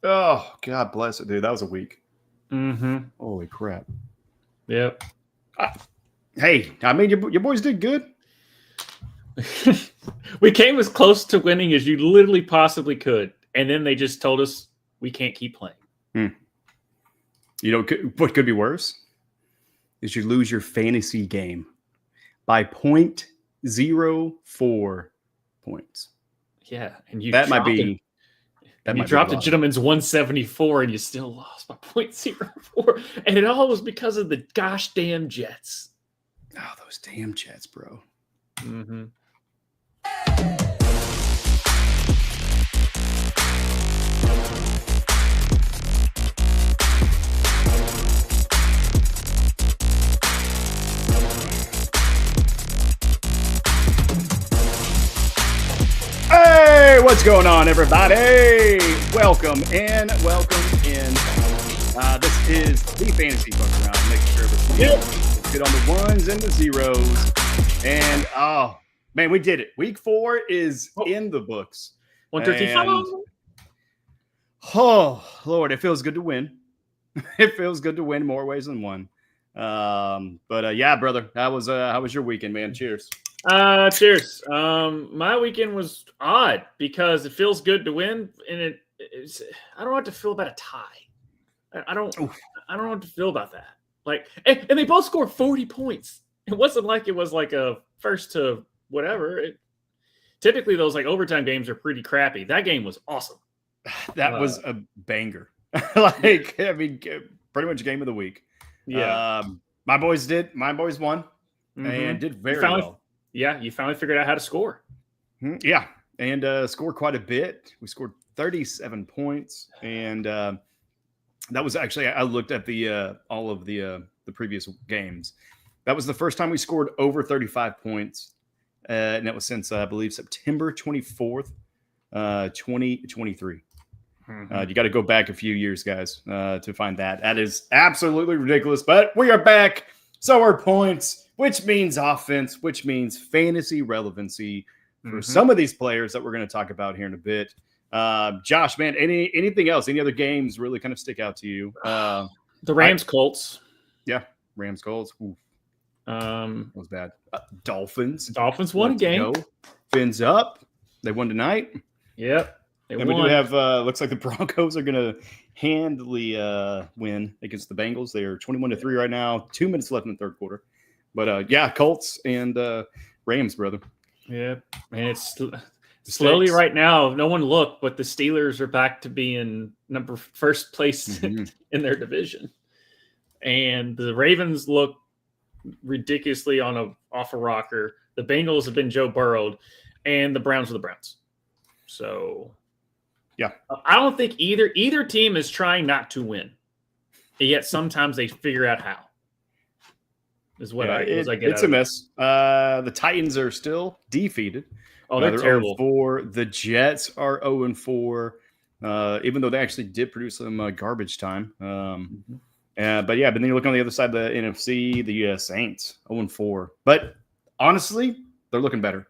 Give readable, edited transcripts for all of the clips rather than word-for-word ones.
Oh, God bless it, dude. That was a week. Mm-hmm. Holy crap. Yep. Hey, I mean, your boys did good. We came as close to winning as you literally possibly could. And then they just told us we can't keep playing. You know, what could be worse is you lose your fantasy game by 0.04 points. Yeah. And you That might be... And you dropped a gentleman's 174 and you still lost by 0.04. And it all was because of the gosh damn Jets. Oh, those damn Jets, bro. Mm-hmm. Hey, what's going on, everybody? Welcome in. This is the Fantasy Fuck Around. Make sure it's good on the ones and the zeros. And, oh, man, we did it. Week 4 is in the books. 135. Oh, Lord, it feels good to win. It feels good to win more ways than one. Yeah, brother, how was your weekend, man? Cheers. Cheers. My weekend was odd because it feels good to win, and I don't know what to feel about a tie. I don't know what to feel about that. Like, and they both scored 40 points. It wasn't like it was like a first to whatever. Typically, those like overtime games are pretty crappy. That game was awesome. That was a banger. Like, I mean, pretty much game of the week. Yeah. My boys won and did very well. Yeah, you finally figured out how to score. Yeah, and scored quite a bit. We scored 37 points, and that was actually, I looked at the all of the previous games. That was the first time we scored over 35 points, and that was since I believe September 24th, 2023. You got to go back a few years, guys, to find that. That is absolutely ridiculous, but we are back. So are points, which means offense, which means fantasy relevancy for some of these players that we're going to talk about here in a bit. Josh, man, anything else? Any other games really kind of stick out to you? The Rams Colts. Yeah, Rams Colts. That was bad. Dolphins won a game. Fins up. They won tonight. Yep. And we do have, looks like the Broncos are going to handily win against the Bengals. They are 21-3 right now. 2 minutes left in the third quarter. But, yeah, Colts and Rams, brother. Yeah, man, it's slowly right now. No one looked, but the Steelers are back to being first place in their division. And the Ravens look ridiculously off a rocker. The Bengals have been Joe Burrowed, and the Browns are the Browns. So... yeah, I don't think either team is trying not to win, yet sometimes they figure out how. Is what I get. It's a mess. The Titans are still defeated. Oh, they're terrible. 0-4. The Jets are 0-4, even though they actually did produce some garbage time. But then you look on the other side of the NFC, the Saints 0-4. But honestly, they're looking better.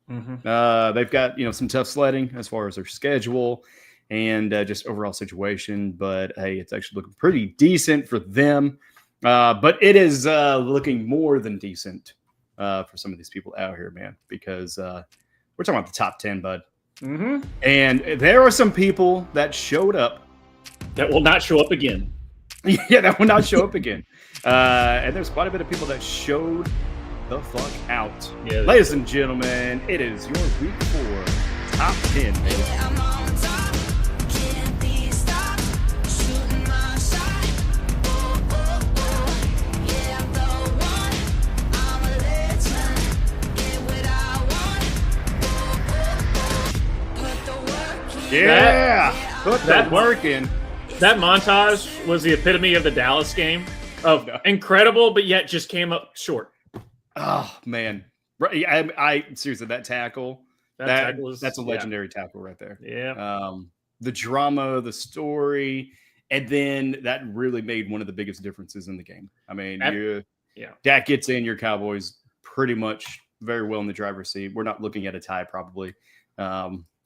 They've got some tough sledding as far as their schedule and just overall situation, but hey, it's actually looking pretty decent for them. But it is looking more than decent for some of these people out here, man, because we're talking about the top 10, bud. And there are some people that showed up that will not show up again. Yeah, that will not show up again. And there's quite a bit of people that showed the fuck out. Yeah, ladies and gentlemen, it is your week 4 top 10, baby. Yeah, put that work in. That montage was the epitome of the Dallas game of incredible, but yet just came up short. Oh man, I seriously, that tackle, that's a legendary tackle right there. Yeah. The drama, the story, and then that really made one of the biggest differences in the game. I mean, Dak gets in, your Cowboys pretty much very well in the driver's seat. We're not looking at a tie probably.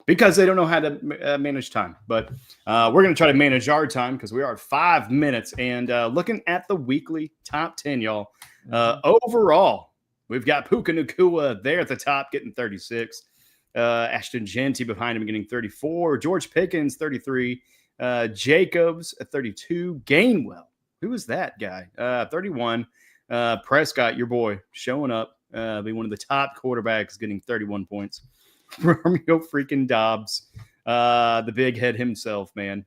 But because they don't know how to manage time. But we're going to try to manage our time because we are at 5 minutes. And looking at the weekly top 10, y'all, overall, we've got Puka Nacua there at the top getting 36. Ashton Genty behind him getting 34. George Pickens, 33. Jacobs at 32. Gainwell, who is that guy? 31. Prescott, your boy, showing up, being one of the top quarterbacks, getting 31 points. Romeo freaking Dobbs, the big head himself, man.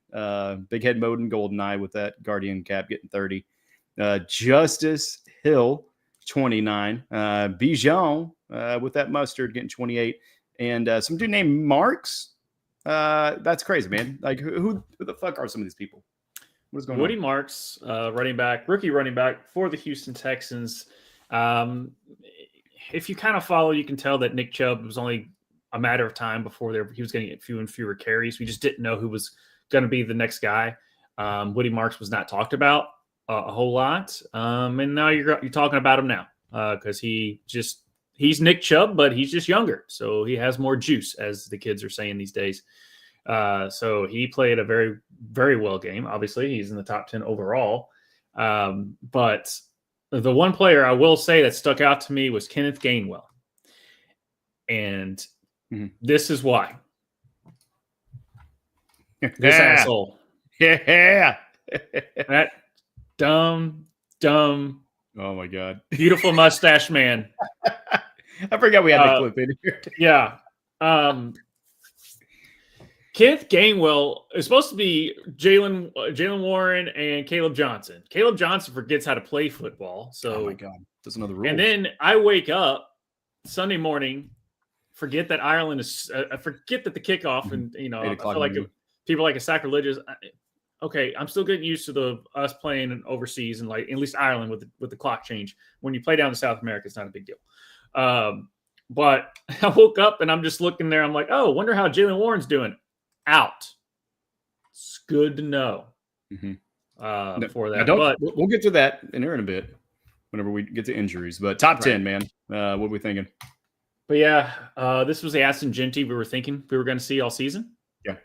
Big head mode and Goldeneye with that Guardian cap getting 30. Justice Hill, 29. Bijan with that mustard getting 28. And some dude named Marks. That's crazy, man. Like, who the fuck are some of these people? What is going Woody on? Marks, rookie running back for the Houston Texans. If you kind of follow, you can tell that Nick Chubb was only a matter of time before he was going to get fewer and fewer carries. We just didn't know who was going to be the next guy. Woody Marks was not talked about a whole lot, and now you're talking about him now because he's Nick Chubb, but he's just younger, so he has more juice, as the kids are saying these days. So he played a very, very well game. Obviously, he's in the top 10 overall. But the one player I will say that stuck out to me was Kenneth Gainwell. And this is why. This asshole. Yeah. That dumb, oh, my God. beautiful mustache man. I forgot we had that clip in here. Yeah. Kenneth Gainwell is supposed to be Jalen Warren and Caleb Johnson. Caleb Johnson forgets how to play football. So, oh my God, doesn't know the rules. And then I wake up Sunday morning, forget that Ireland is. I forget that the kickoff, and I feel like people like a sacrilegious. Okay, I'm still getting used to us playing overseas and like at least Ireland with the clock change. When you play down to South America, it's not a big deal. But I woke up and I'm just looking there. I'm like, oh, wonder how Jalen Warren's doing. Out. It's good to know for that. But we'll get to that in a bit whenever we get to injuries. But top 10, man. What are we thinking? But yeah, this was the Ashton Genty we were thinking we were going to see all season. Yeah.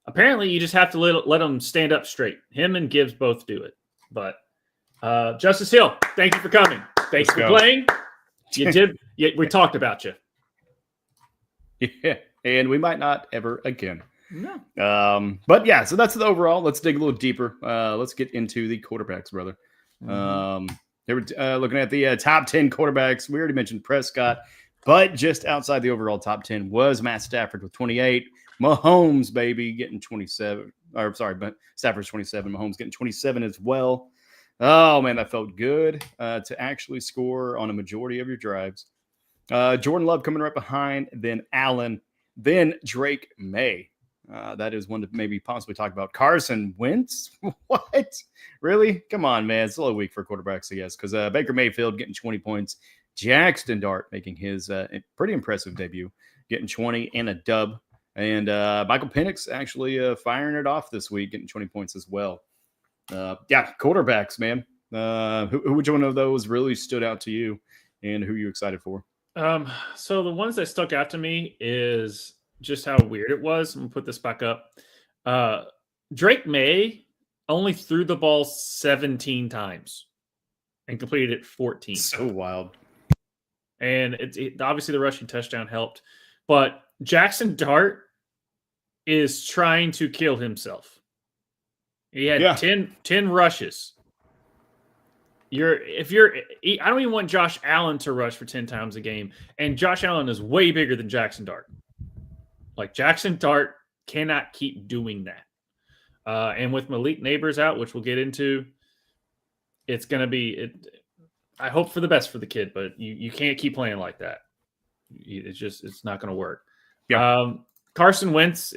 Apparently, you just have to let them stand up straight. Him and Gibbs both do it. But Justice Hill, thank you for coming. Thanks for playing. You did. We talked about you. Yeah. And we might not ever again. No. But yeah, so that's the overall. Let's dig a little deeper. Let's get into the quarterbacks, brother. They were looking at the top 10 quarterbacks. We already mentioned Prescott, but just outside the overall top 10 was Matt Stafford with 28. Mahomes, baby, getting 27. Or sorry, but Stafford's 27. Mahomes getting 27 as well. Oh, man, that felt good to actually score on a majority of your drives. Jordan Love coming right behind, then Allen. Then Drake May. That is one to maybe possibly talk about. Carson Wentz? What? Really? Come on, man. It's a little weak for quarterbacks, I guess, because Baker Mayfield getting 20 points. Jackson Dart making his pretty impressive debut, getting 20 and a dub. And Michael Penix actually firing it off this week, getting 20 points as well. Yeah, quarterbacks, man. Which one of those really stood out to you, and who are you excited for? So the ones that stuck out to me is just how weird it was. I'm gonna put this back up. Drake May only threw the ball 17 times and completed it 14. So wild. And it obviously the rushing touchdown helped, but Jackson Dart is trying to kill himself. He had 10 rushes. I don't even want Josh Allen to rush for 10 times a game. And Josh Allen is way bigger than Jackson Dart. Like, Jackson Dart cannot keep doing that. And with Malik Neighbors out, which we'll get into, it's going to be I hope for the best for the kid, but you can't keep playing like that. It's not going to work. Yeah. Carson Wentz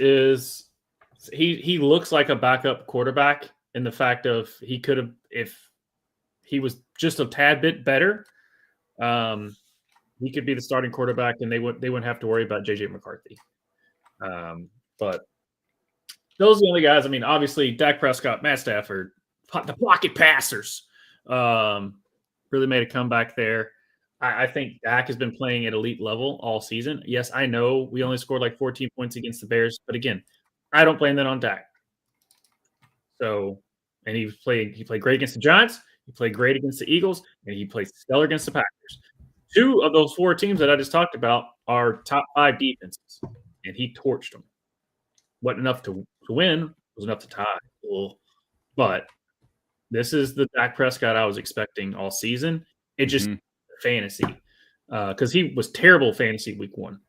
he looks like a backup quarterback in the fact of he could have, if he was just a tad bit better, he could be the starting quarterback, and they wouldn't have to worry about JJ McCarthy. But those are the only guys. I mean, obviously, Dak Prescott, Matt Stafford, the pocket passers, really made a comeback there. I think Dak has been playing at elite level all season. Yes, I know we only scored like 14 points against the Bears, but again, I don't blame that on Dak. So, and he played great against the Giants, he played great against the Eagles, and he played stellar against the Packers. 2 of those 4 teams that I just talked about are top 5 defenses, and he torched them. Wasn't enough to win, was enough to tie. But this is the Dak Prescott I was expecting all season. It just fantasy, because he was terrible fantasy week 1,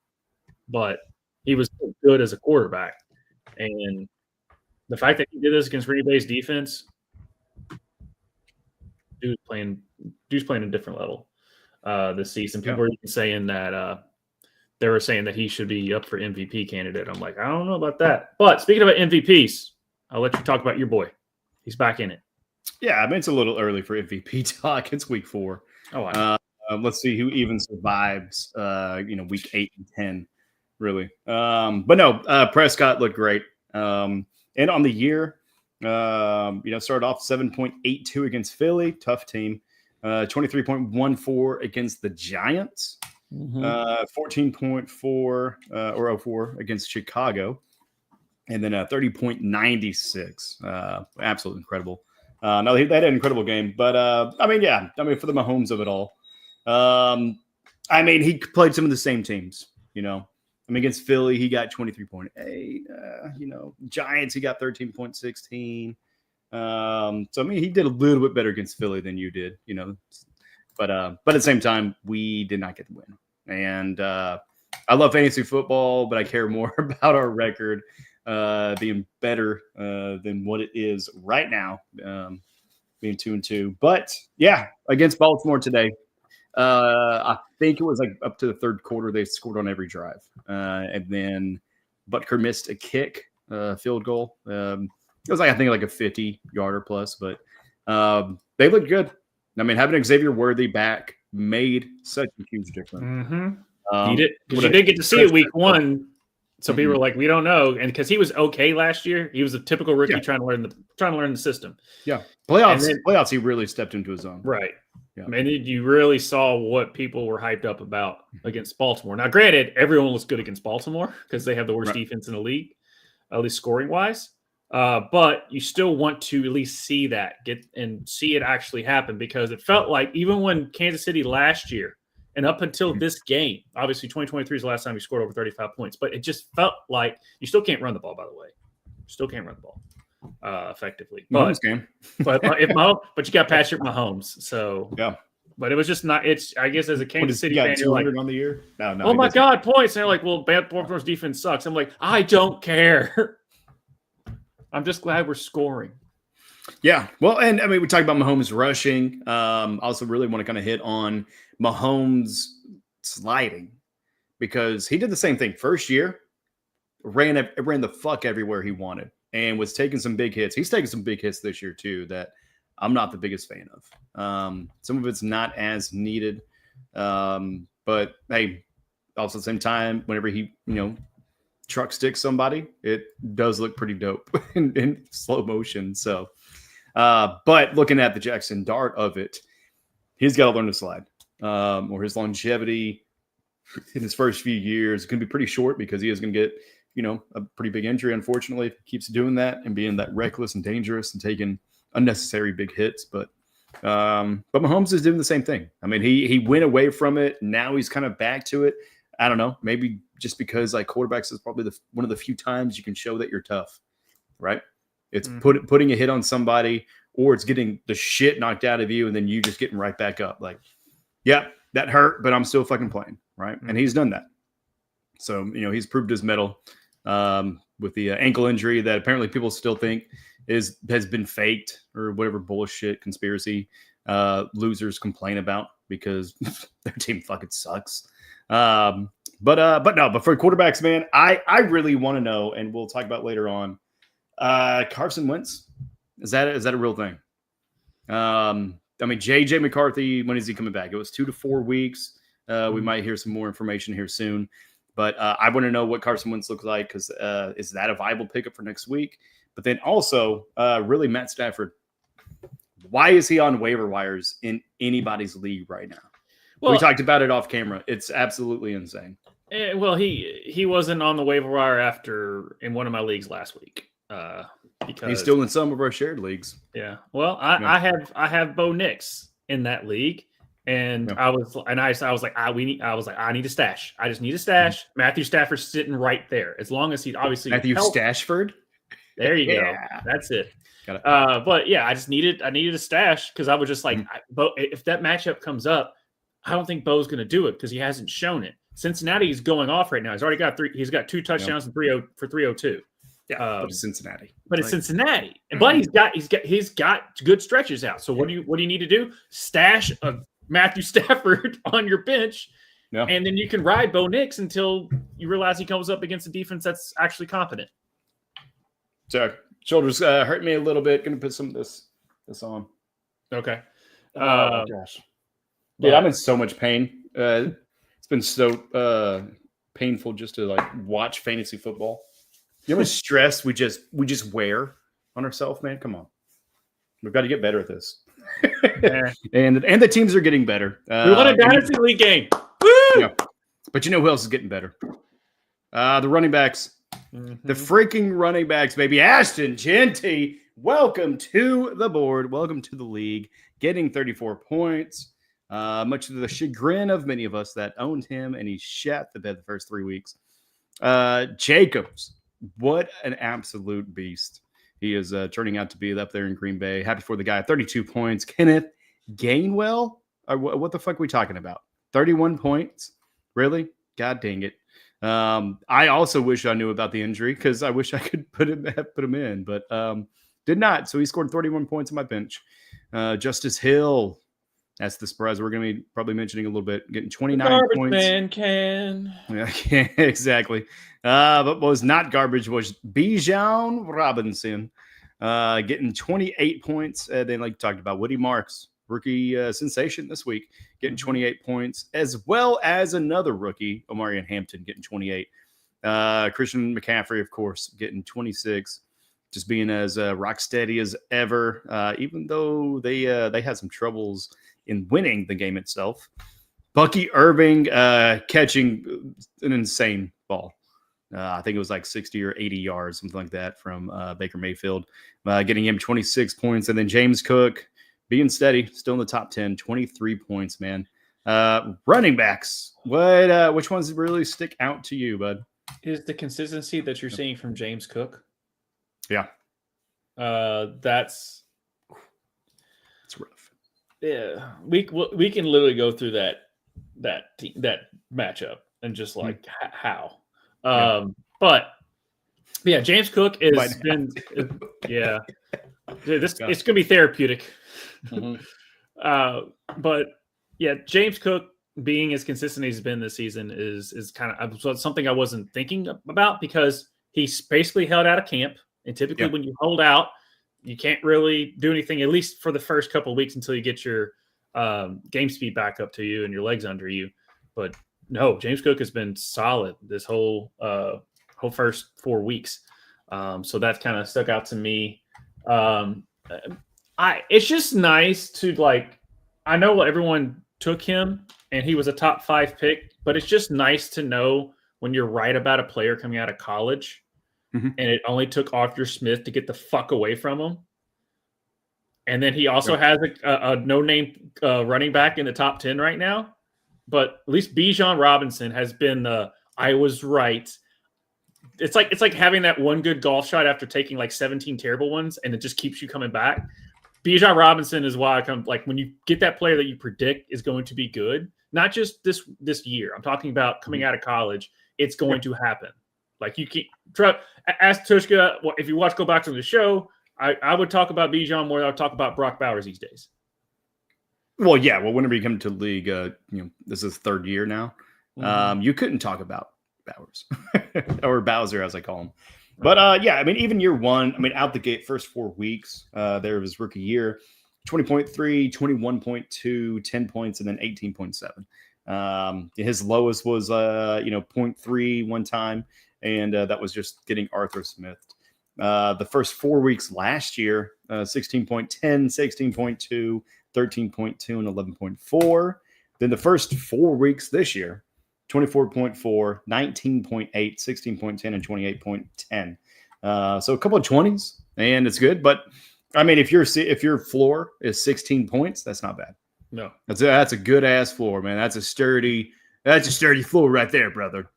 but he was so good as a quarterback. And the fact that he did this against Green Bay's defense, dude's playing a different level this season. People were saying that they were saying that he should be up for MVP candidate. I'm like, I don't know about that. But speaking about MVPs, I'll let you talk about your boy. He's back in it. Yeah, I mean, it's a little early for MVP talk. It's week 4. Oh, I know. Let's see who even survives, week 8 and 10, really. But no, Prescott looked great. And on the year, started off 7.82 against Philly, tough team. 23.14 against the Giants. 14.4 or 04 against Chicago. And then 30.96. Absolutely incredible. No, they had an incredible game. But, for the Mahomes of it all. He played some of the same teams, against Philly, he got 23.8. Giants, he got 13.16. He did a little bit better against Philly than you did, But at the same time, we did not get the win. And I love fantasy football, but I care more about our record being better than what it is right now, being 2-2. But yeah, against Baltimore today, I think it was like up to the third quarter, they scored on every drive. And then Butker missed a kick, field goal. It was like, I think like a 50-yarder plus, but they looked good. Having Xavier Worthy back made such a huge difference. You did get to see it week 1. So people were like, we don't know. And because he was okay last year, he was a typical rookie trying to learn the system. Yeah. Playoffs, he really stepped into his own. Right. Yeah. And you really saw what people were hyped up about against Baltimore. Now, granted, everyone looks good against Baltimore because they have the worst defense in the league, at least scoring-wise. But you still want to at least see that, see it actually happen, because it felt like even when Kansas City last year and up until this game, obviously 2023 is the last time you scored over 35 points, but it just felt like you still can't run the ball, by the way. You still can't run the ball effectively. But you got Patrick Mahomes. So yeah. But it was just not. It's, I guess, as a Kansas City fan, you're like, on the year. No. Oh my God, points! And they're like, well, Baltimore's defense sucks. I'm like, I don't care. I'm just glad we're scoring. Yeah. Well, and we talked about Mahomes rushing. Also, really want to kind of hit on Mahomes sliding, because he did the same thing first year. Ran the fuck everywhere he wanted and was taking some big hits. He's taking some big hits this year too that I'm not the biggest fan of. Some of it's not as needed. But hey, also at the same time, whenever he, truck sticks somebody, it does look pretty dope in slow motion. So, but looking at the Jackson Dart of it, he's got to learn to slide. Or his longevity in his first few years is going to be pretty short, because he is going to get, a pretty big injury, unfortunately, if he keeps doing that and being that reckless and dangerous and taking unnecessary big hits. But Mahomes is doing the same thing. He went away from it. Now he's kind of back to it. I don't know, maybe just because like quarterbacks is probably one of the few times you can show that you're tough, right? It's putting a hit on somebody, or it's getting the shit knocked out of you, and then you just getting right back up. Like, yeah, that hurt, but I'm still fucking playing, right? And he's done that. So, he's proved his mettle with the ankle injury that apparently people still think has been faked, or whatever bullshit conspiracy losers complain about, because their team fucking sucks. But for quarterbacks, man, I really want to know, and we'll talk about later on, Carson Wentz. Is that a real thing? JJ McCarthy, when is he coming back? It was 2 to 4 weeks. We might hear some more information here soon, but I want to know what Carson Wentz looks like, because is that a viable pickup for next week? But then also, really, Matt Stafford. Why is he on waiver wires in anybody's league right now? Well, we talked about it off camera. It's absolutely insane. Well, he wasn't on the waiver wire in one of my leagues last week. Because he's still in some of our shared leagues. Yeah. Well, I have Bo Nix in that league, and I was like, I need a stash. I just need a stash. Mm-hmm. Matthew Stafford's sitting right there. As long as he obviously Matthew Stashford. There you go. That's it. But yeah, I needed a stash because I was just like, if that matchup comes up, I don't think Bo's going to do it because he hasn't shown it. Cincinnati's going off right now. He's already got 2 touchdowns and 302. Yeah, but it's Cincinnati. It's Cincinnati, but he's got good stretches out. So what do you need to do? Stash a Matthew Stafford on your bench, and then you can ride Bo Nix until you realize he comes up against a defense that's actually competent. So shoulders hurt me a little bit. Going to put some of this on. Okay. Oh gosh, dude, I'm in so much pain. It's been so painful just to watch fantasy football. You know how much stress we just wear on ourselves, man? Come on. We've got to get better at this. and the teams are getting better. We won a Dynasty League game. Woo! Yeah. But you know who else is getting better? The running backs. Mm-hmm. The freaking running backs, baby. Ashton Genty, welcome to the board. Welcome to the league. Getting 34 points. Much to the chagrin of many of us that owned him, and he shat the bed the first 3 weeks. Jacobs. What an absolute beast. He is turning out to be up there in Green Bay. Happy for the guy. 32 points. Kenneth Gainwell? What the fuck are we talking about? 31 points? Really? God dang it. I also wish I knew about the injury because I wish I could put him in, but did not. So he scored 31 points on my bench. Justice Hill. That's the surprise we're going to be probably mentioning a little bit. Getting 29 points. Man can. Yeah, exactly. But what was not garbage was Bijan Robinson getting 28 points. Then, like you talked about, Woody Marks, rookie sensation this week, getting 28 points, as well as another rookie, Omarion Hampton, getting 28. Christian McCaffrey, of course, getting 26. Just being as rock steady as ever, even though they had some troubles in winning the game itself. Bucky Irving catching an insane ball. I think it was like 60 or 80 yards, something like that, from Baker Mayfield, getting him 26 points. And then James Cook being steady, still in the top 10, 23 points, man. Running backs, which ones really stick out to you, bud? Is the consistency that you're seeing from James Cook? Yeah. That's rough. Yeah, we can literally go through that matchup and just like how. But yeah, James Cook it's gonna be therapeutic. Mm-hmm. But yeah, James Cook being as consistent as he's been this season is kind of something I wasn't thinking about because he's basically held out of camp, and typically when you hold out, you can't really do anything, at least for the first couple of weeks until you get your game speed back up to you and your legs under you. But no, James Cook has been solid this whole first 4 weeks. So that kind of stuck out to me. It's just nice to I know everyone took him and he was a top 5 pick, but it's just nice to know when you're right about a player coming out of college. Mm-hmm. And it only took Arthur Smith to get the fuck away from him. And then he also has a no-name running back in the top 10 right now. But at least Bijan Robinson has been I was right. It's like having that one good golf shot after taking like 17 terrible ones, and it just keeps you coming back. Bijan Robinson is why I come when you get that player that you predict is going to be good, not just this year. I'm talking about coming out of college. It's going to happen. You can't ask Tvshka if you go back to the show. I would talk about Bijan more than I would talk about Brock Bowers these days. Well, yeah. Well, whenever you come to the league, this is 3rd year now. Mm-hmm. You couldn't talk about Bowers or Bowser, as I call him. But yeah, I mean, even year one, I mean, out the gate, first 4 weeks, there was rookie year, 20.3, 21.2, 10 points, and then 18.7. His lowest was 0.3 one time. And that was just getting Arthur Smith. The first 4 weeks last year, 16.10, 16.2, 13.2, and 11.4. Then the first 4 weeks this year, 24.4, 19.8, 16.10, and 28.10. So a couple of 20s, and it's good. But I mean, if your floor is 16 points, that's not bad. No, that's a good ass floor, man. That's a sturdy floor right there, brother.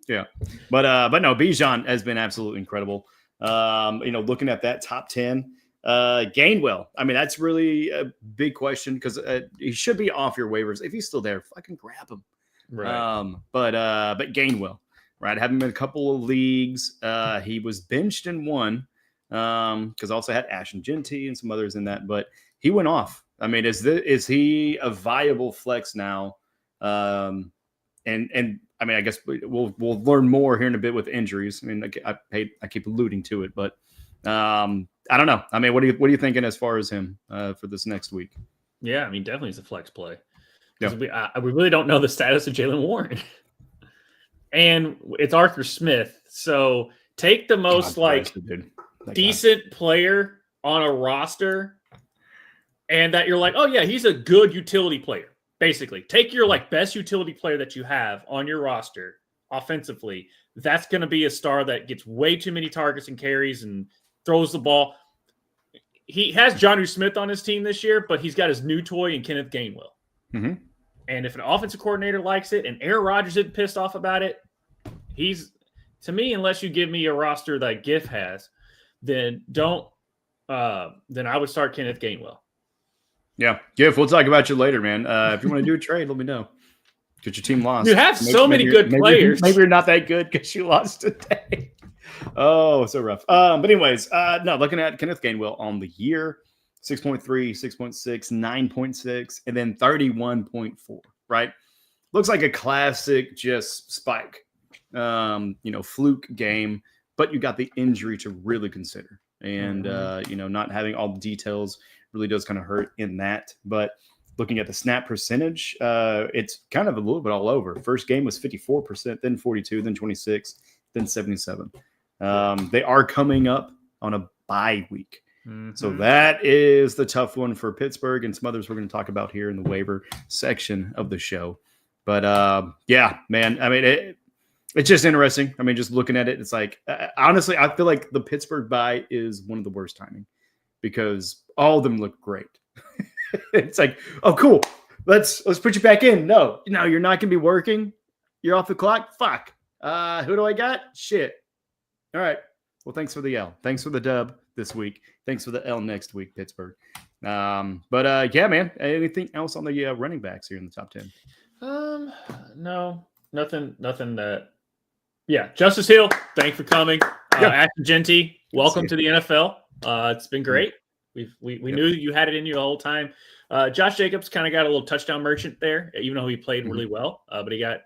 Yeah, but no, Bijan has been absolutely incredible. Looking at that top 10, Gainwell. I mean, that's really a big question because he should be off your waivers. If he's still there, fucking grab him. right. But Gainwell, right? Having been a couple of leagues, he was benched in one because also had Ash and Genty and some others in that, but he went off. I mean, is he a viable flex now? And I mean, I guess we'll learn more here in a bit with injuries. I mean, I keep alluding to it, but I don't know. I mean, what are you thinking as far as him for this next week? Yeah, I mean, definitely is a flex play. Yeah. We really don't know the status of Jaylen Warren, and it's Arthur Smith. So take the most decent player on a roster, and that you're like, oh yeah, he's a good utility player. Basically, take your best utility player that you have on your roster offensively. That's going to be a star that gets way too many targets and carries and throws the ball. He has Jonnu Smith on his team this year, but he's got his new toy in Kenneth Gainwell. Mm-hmm. And if an offensive coordinator likes it and Aaron Rodgers isn't pissed off about it, to me, unless you give me a roster that Giff has, then then I would start Kenneth Gainwell. Yeah, Giff, we'll talk about you later, man. If you want to do a trade, let me know. Because your team lost. You have so many good players. Maybe you're not that good because you lost today. Oh, so rough. But anyways, no, looking at Kenneth Gainwell on the year, 6.3, 6.6, 9.6, and then 31.4, right? Looks like a classic just spike, fluke game, but you got the injury to really consider. And, not having all the details really does kind of hurt in that. But looking at the snap percentage, it's kind of a little bit all over. First game was 54%, then 42, then 26, then 77. They are coming up on a bye week. Mm-hmm. So that is the tough one for Pittsburgh and some others we're going to talk about here in the waiver section of the show. But yeah, man, I mean, it's just interesting. I mean, just looking at it, it's like, honestly, I feel like the Pittsburgh bye is one of the worst timing because all of them look great. It's like, oh, cool. Let's put you back in. No, you're not going to be working. You're off the clock. Fuck. Who do I got? Shit. All right. Well, thanks for the L. Thanks for the dub this week. Thanks for the L next week, Pittsburgh. But yeah, man. Anything else on the running backs here in the top 10? No, nothing that. Yeah, Justice Hill, thanks for coming. Ashton Genty, welcome to the NFL. It's been great. We knew you had it in you the whole time. Josh Jacobs kind of got a little touchdown merchant there, even though he played really well. But he got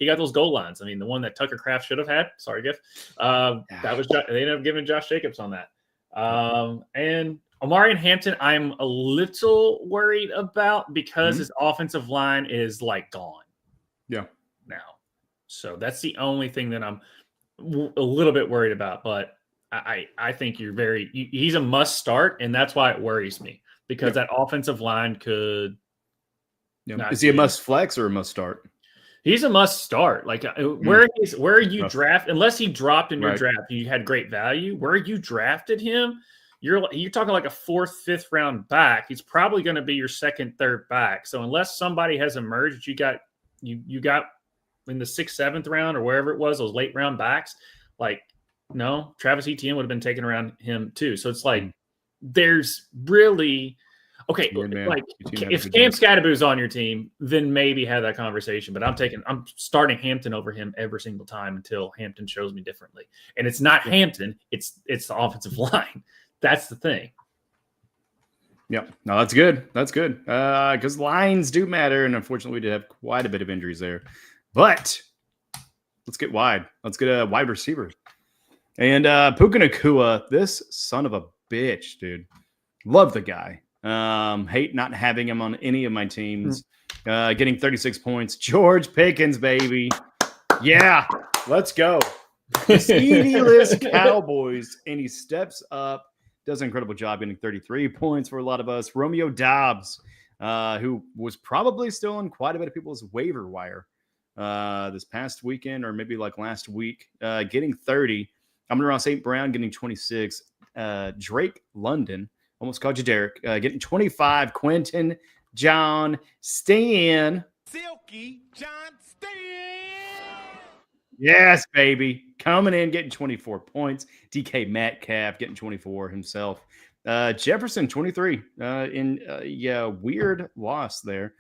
those goal lines. I mean, the one that Tucker Kraft should have had. Sorry, Giff. That was they ended up giving Josh Jacobs on that. And Omarion Hampton, I'm a little worried about because his offensive line is gone. Yeah. Now, so that's the only thing that I'm a little bit worried about. But I think he's a must start, and that's why it worries me because that offensive line could. Is he a must flex or a must start? He's a must start. Where are you draft? Unless he dropped in your draft, you had great value. Where you drafted him, you're talking like a 4th, 5th round back. He's probably going to be your 2nd, 3rd back. So unless somebody has emerged, you got in the 6th, 7th round or wherever it was, those late round backs. No, Travis Etienne would have been taken around him too. So it's there's really okay. If Cam Scadaboo's on your team, then maybe have that conversation. But I'm starting Hampton over him every single time until Hampton shows me differently. And it's not Hampton, it's the offensive line. That's the thing. Yeah, no, that's good. That's good. Because lines do matter, and unfortunately, we did have quite a bit of injuries there. But let's get wide. Let's get a wide receiver. And Puka Nacua, this son of a bitch, dude. Love the guy. Hate not having him on any of my teams. Getting 36 points. George Pickens, baby. Yeah, let's go. The Speedy-less Cowboys. And he steps up. Does an incredible job getting 33 points for a lot of us. Romeo Dobbs who was probably still on quite a bit of people's waiver wire this past weekend or maybe like last week, getting 30. Amon-Ra St. Brown getting 26. Drake London, almost called you Derek, getting 25. Quentin John Stan. Silky John Stan. Yes, baby. Coming in, getting 24 points. DK Metcalf getting 24 himself. Jefferson, 23. Weird loss there.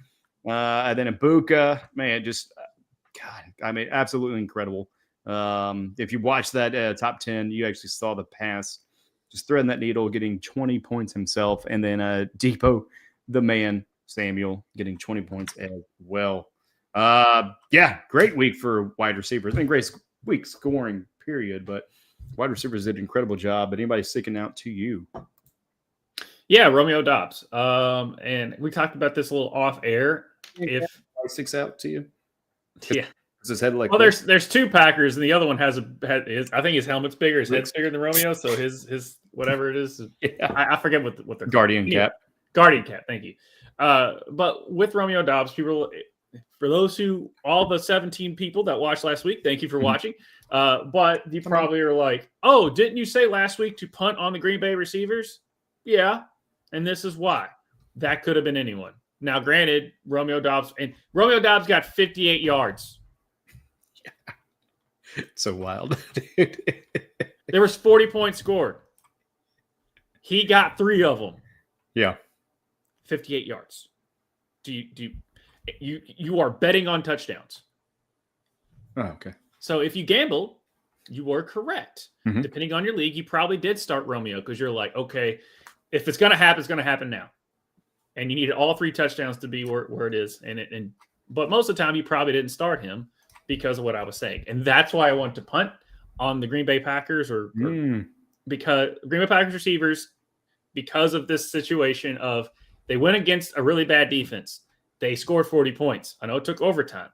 And then Ibuka, man, just, God, I mean, absolutely incredible. If you watch that top 10, you actually saw the pass, just threading that needle, getting 20 points himself. And then Depot, the man, Samuel, getting 20 points as well. Great week for wide receivers. It's been a great week scoring, period, but wide receivers did an incredible job. But anybody sticking out to you? Yeah, Romeo Doubs. And we talked about this a little off air. If sticks out to you, yeah, his head like there's two Packers, and the other one has I think his helmet's bigger, his head's bigger than Romeo, so his whatever it is, I forget what they're Guardian cap. Guardian cap, thank you. But with Romeo Doubs, people, for those all the 17 people that watched last week, thank you for watching. But you probably are like, oh, didn't you say last week to punt on the Green Bay receivers? Yeah. And this is why. That could have been anyone. Now, granted, Romeo Doubs got 58 yards. So wild, dude. There was 40 points scored. He got 3 of them. Yeah. 58 yards. You are betting on touchdowns. Oh, okay. So if you gamble, you were correct. Mm-hmm. Depending on your league, you probably did start Romeo because you're like, okay, if it's going to happen, it's going to happen now. And you needed all 3 touchdowns to be where it is. But most of the time, you probably didn't start him because of what I was saying. And that's why I want to punt on the Green Bay Packers because Green Bay Packers receivers, because of this situation of they went against a really bad defense. They scored 40 points. I know it took overtime.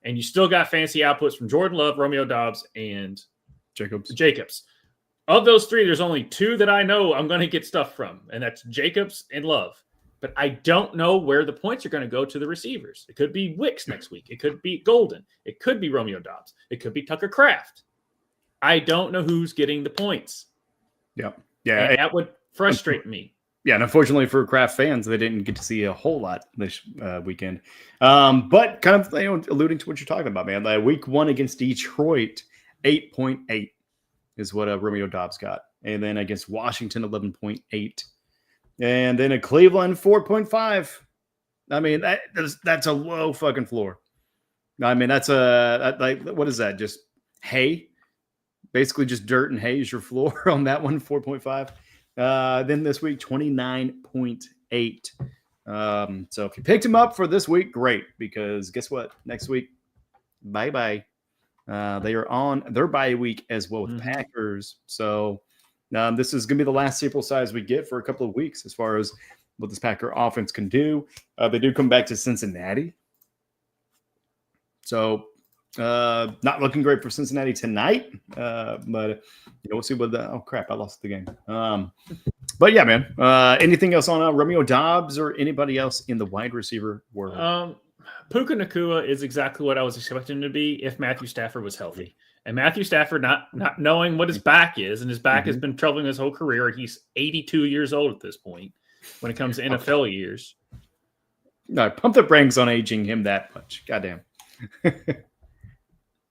And you still got fancy outputs from Jordan Love, Romeo Doubs, and Jacobs. Of those 3, there's only 2 that I know I'm going to get stuff from, and that's Jacobs and Love. But I don't know where the points are going to go to the receivers. It could be Wicks next week. It could be Golden. It could be Romeo Doubs. It could be Tucker Kraft. I don't know who's getting the points. Yeah. And that would frustrate me. Yeah, and unfortunately for Kraft fans, they didn't get to see a whole lot this weekend. But kind of alluding to what you're talking about, man. Week 1 against Detroit, 8.8 is what Romeo Doubs got. And then against Washington, 11.8. And then at Cleveland, 4.5. I mean, that's a low fucking floor. I mean, that's what is that? Just hay? Basically just dirt and hay is your floor on that one, 4.5. Then this week, 29.8. So if you picked him up for this week, great, because guess what? Next week, bye-bye. They are on their bye week as well with Packers. So this is going to be the last sample size we get for a couple of weeks as far as what this Packer offense can do. They do come back to Cincinnati. So not looking great for Cincinnati tonight, but we'll see what oh crap, I lost the game. But yeah, man, anything else on Romeo Doubs or anybody else in the wide receiver world? Puka Nacua is exactly what I was expecting him to be if Matthew Stafford was healthy. And Matthew Stafford not knowing what his back is, and his back has been troubling his whole career. He's 82 years old at this point when it comes to NFL years. No, pump the brakes on aging him that much. Goddamn.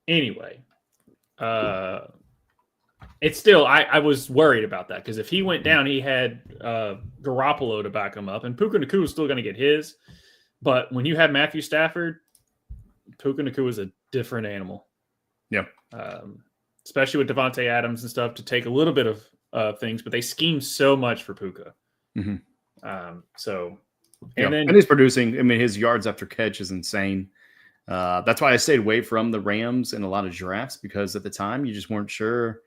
Anyway, it's still I was worried about that because if he went down, he had Garoppolo to back him up, and Puka Nacua is still going to get his. But when you have Matthew Stafford, Puka Nacua is a different animal. Yeah, especially with Devontae Adams and stuff to take a little bit of things, but they scheme so much for Puka. And he's producing. I mean, his yards after catch is insane. That's why I stayed away from the Rams in a lot of drafts because at the time you just weren't sure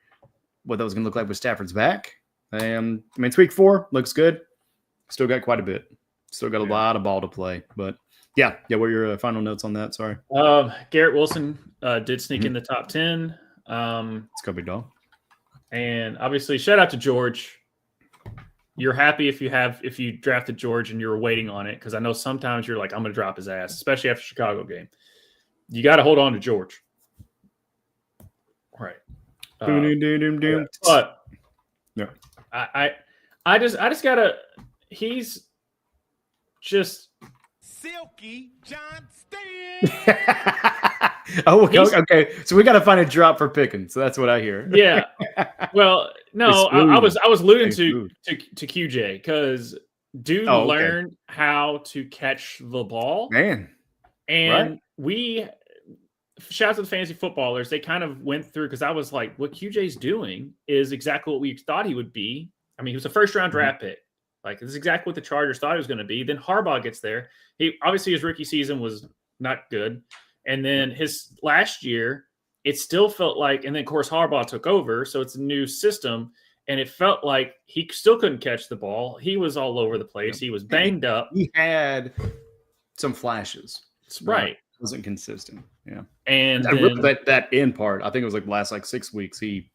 what that was going to look like with Stafford's back. And I mean, it's week 4, looks good. Still got quite a bit. Still got a lot of ball to play. But yeah. What are your final notes on that? Sorry. Garrett Wilson did sneak in the top 10. It's gonna be dog. And obviously, shout out to George. you're happy if you drafted George and you're waiting on it, because I know sometimes you're like, I'm going to drop his ass, especially after Chicago game. You got to hold on to George. Right. But yeah, I just gotta. He's just Silky Johnston. Okay. So we got to find a drop for Pickens. So that's what I hear. Yeah. Well, no, I was alluding to QJ, because dude learned how to catch the ball, man. and shout out to the fantasy footballers. They kind of went through, because I was like, what QJ's doing is exactly what we thought he would be. I mean, he was a first-round draft pick. Like, this is exactly what the Chargers thought he was going to be. Then Harbaugh gets there. Obviously his rookie season was not good. And then his last year, it still felt like, and then of course Harbaugh took over, so it's a new system, and it felt like he still couldn't catch the ball. He was all over the place. He was banged up. He had some flashes. Right. Wasn't consistent. Yeah. And really that end part, I think it was like the last 6 weeks, he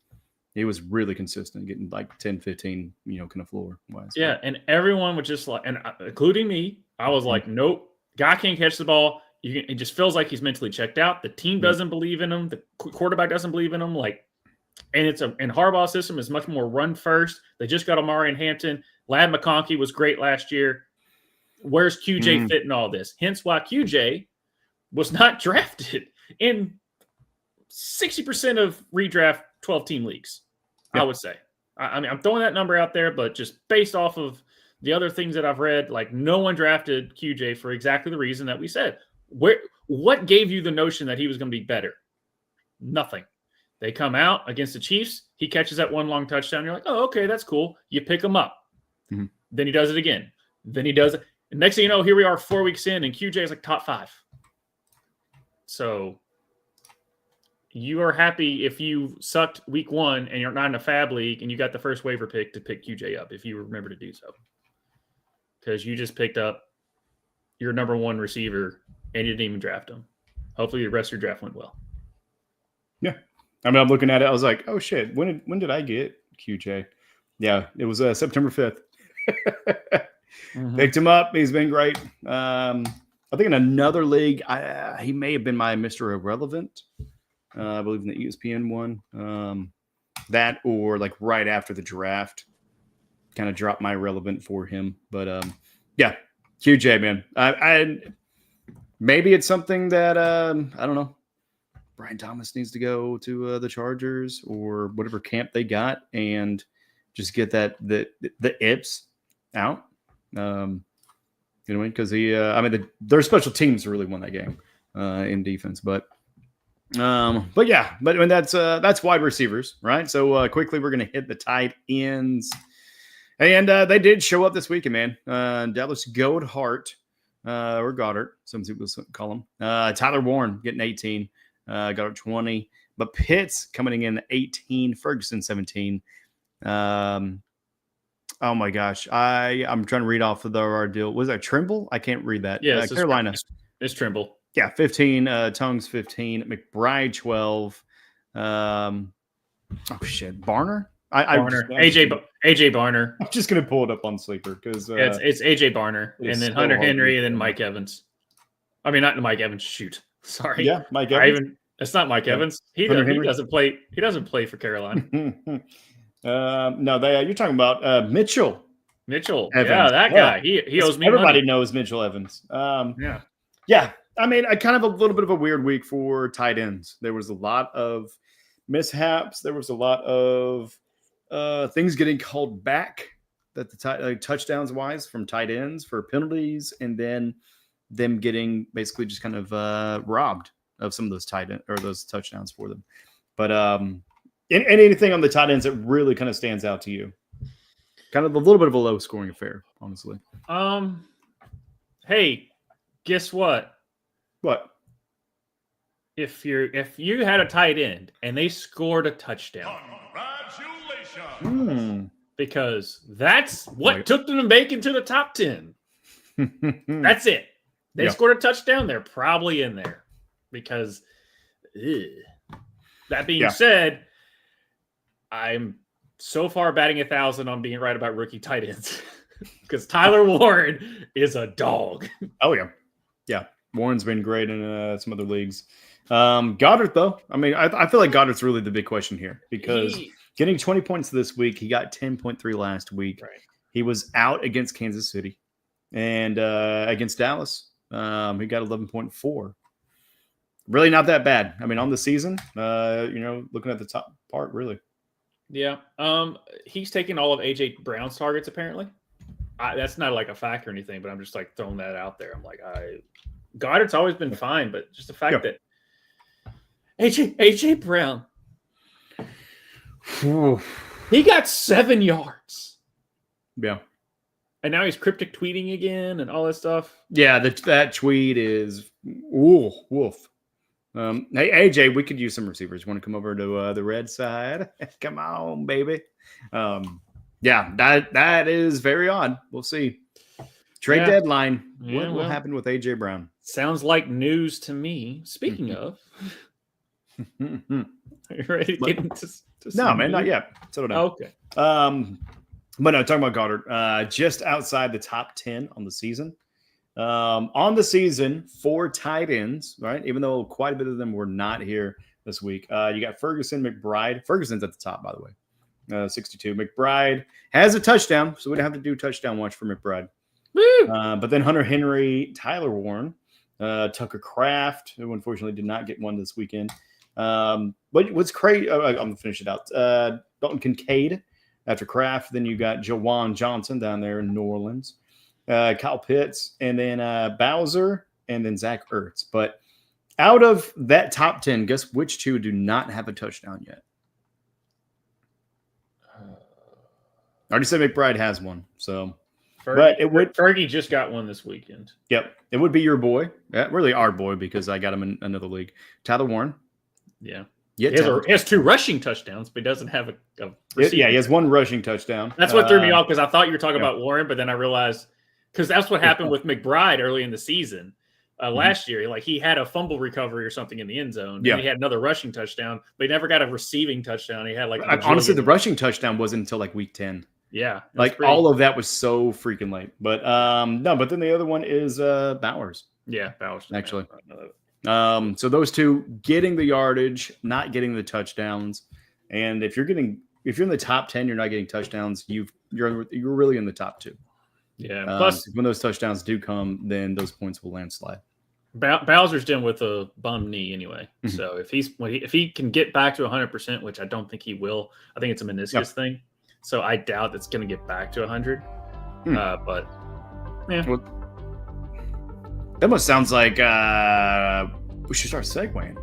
was really consistent, getting like 10, 15, kind of floor wise. Yeah, and everyone was just like, and including me, I was like, nope, guy can't catch the ball. It just feels like he's mentally checked out. The team doesn't believe in him. The quarterback doesn't believe in him. Like, and and Harbaugh's system is much more run first. They just got Amari in Hampton. Ladd McConkey was great last year. Where's QJ fit in all this? Hence why QJ was not drafted in 60% of redraft 12-team leagues. I would say. I mean, I'm throwing that number out there, but just based off of the other things that I've read, like, no one drafted QJ for exactly the reason that we said. What gave you the notion that he was going to be better? Nothing. They come out against the Chiefs. He catches that one long touchdown. You're like, oh, okay, that's cool. You pick him up. Mm-hmm. Then he does it again. Then he does it. And next thing you know, here we are 4 weeks in, and QJ is like top 5. So you are happy if you sucked week 1 and you're not in a fab league and you got the first waiver pick to pick QJ up, if you remember to do so. Because you just picked up your number 1 receiver and you didn't even draft him. Hopefully the rest of your draft went well. Yeah. I mean, I'm looking at it. I was like, oh, shit. When did I get QJ? Yeah, it was September 5th. Picked him up. He's been great. I think in another league, he may have been my Mr. Irrelevant. I believe in the ESPN one. That or like right after the draft, kind of dropped my relevant for him. But yeah, QJ, man. I maybe it's something that I don't know. Brian Thomas needs to go to the Chargers or whatever camp they got and just get the Ips out. Because their special teams really won that game in defense, but yeah, but I mean that's wide receivers, right? So quickly we're gonna hit the tight ends, and they did show up this weekend, man. Dallas Goedhart or Goddard, some people call him. Tyler Warren getting 18, Goddard 20, but Pitts coming in 18, Ferguson 17. Oh my gosh, I'm trying to read off of our deal. Was that Trimble? I can't read that. Yeah, Carolina. It's Trimble. Yeah, 15. Tongues 15. McBride 12. Oh shit, Barner. Barner. AJ Barner. I'm just gonna pull it up on Sleeper because it's AJ Barner, and then Hunter Henry, and then Mike Evans. I mean, not Mike Evans. Shoot, sorry. Yeah, Mike Evans. It's not Mike Evans. He doesn't play. He doesn't play for Carolina. No, you're talking about Mitchell. Mitchell, Evans. Yeah, that guy. He owes me Everybody money. knows Mitchell Evans. Yeah. I mean, kind of a little bit of a weird week for tight ends. There was a lot of mishaps. There was a lot of things getting called back that the touchdowns wise from tight ends for penalties, and then them getting basically just kind of robbed of some of those tight end or those touchdowns for them. But anything on the tight ends that really kind of stands out to you? Kind of a little bit of a low scoring affair, honestly. Hey, guess what? What? If you had a tight end and they scored a touchdown, Congratulations! Because that's what took them to make into the top 10. That's it. They scored a touchdown, they're probably in there. Because that being said, I'm so far batting 1,000 on being right about rookie tight ends because Tyler Warren is a dog. Oh yeah, yeah. Warren's been great in some other leagues. Goddard though, I mean, I feel like Goddard's really the big question here because getting 20 points this week, he got 10.3 last week. Right. He was out against Kansas City and against Dallas. He got 11.4. Really not that bad. I mean, on the season, looking at the top part, really. Yeah. He's taking all of AJ Brown's targets apparently. That's not like a fact or anything, but I'm just like throwing that out there. I'm like, Goddard's always been fine, but just the fact that AJ Brown, he got 7 yards. Yeah. And now he's cryptic tweeting again and all that stuff. Yeah, that tweet is wolf. Hey AJ, we could use some receivers. Want to come over to the red side? Come on, baby. Yeah, that is very odd. We'll see. Trade deadline. What will happen with AJ Brown? Sounds like news to me. Speaking of, are you ready to get into no, man, not yet. Settle down. Okay. But no, talking about Goddard, just outside the top 10 on the season. On the season, 4 tight ends, right? Even though quite a bit of them were not here this week. You got Ferguson, McBride. Ferguson's at the top, by the way. 62. McBride has a touchdown, so we don't have to do touchdown watch for McBride. But then Hunter Henry, Tyler Warren, Tucker Kraft, who unfortunately did not get one this weekend. But what's crazy, I'm going to finish it out. Dalton Kincaid after Kraft. Then you got Jawan Johnson down there in New Orleans. Kyle Pitts, and then Bowser, and then Zach Ertz. But out of that top 10, guess which 2 do not have a touchdown yet? I already said McBride has one. So, Fergie just got one this weekend. Yep, it would be your boy. Really our boy because I got him in another league. Tyler Warren. Yeah. He has 2 rushing touchdowns, but he doesn't have a he has 1 rushing touchdown. That's what threw me off because I thought you were talking about Warren, but then I realized because that's what happened with McBride early in the season last year. Like he had a fumble recovery or something in the end zone. Yeah. He had another rushing touchdown, but he never got a receiving touchdown. He had like honestly, the rushing touchdown wasn't until like week 10. Yeah. Like all of that was so freaking late. But no, but then the other one is Bowers. Yeah, Bowers. Actually. So those 2 getting the yardage, not getting the touchdowns. And if you're in the top 10, you're not getting touchdowns, you're really in the top 2. Yeah. Plus, when those touchdowns do come, then those points will landslide. Bowser's dealing with a bum knee anyway. Mm-hmm. So if he can get back to 100%, which I don't think he will, I think it's a meniscus thing. So I doubt it's going to get back to 100. But yeah, well, that almost sounds like we should start segueing.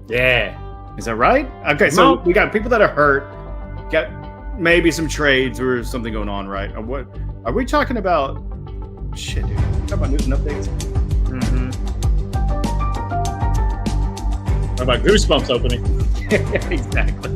Yeah, is that right? Okay, so we got people that are hurt. Got maybe some trades or something going on, right? Or what? Are we talking about? Shit, dude. Talking about news and updates. Mm-hmm. How about Goosebumps opening? Exactly.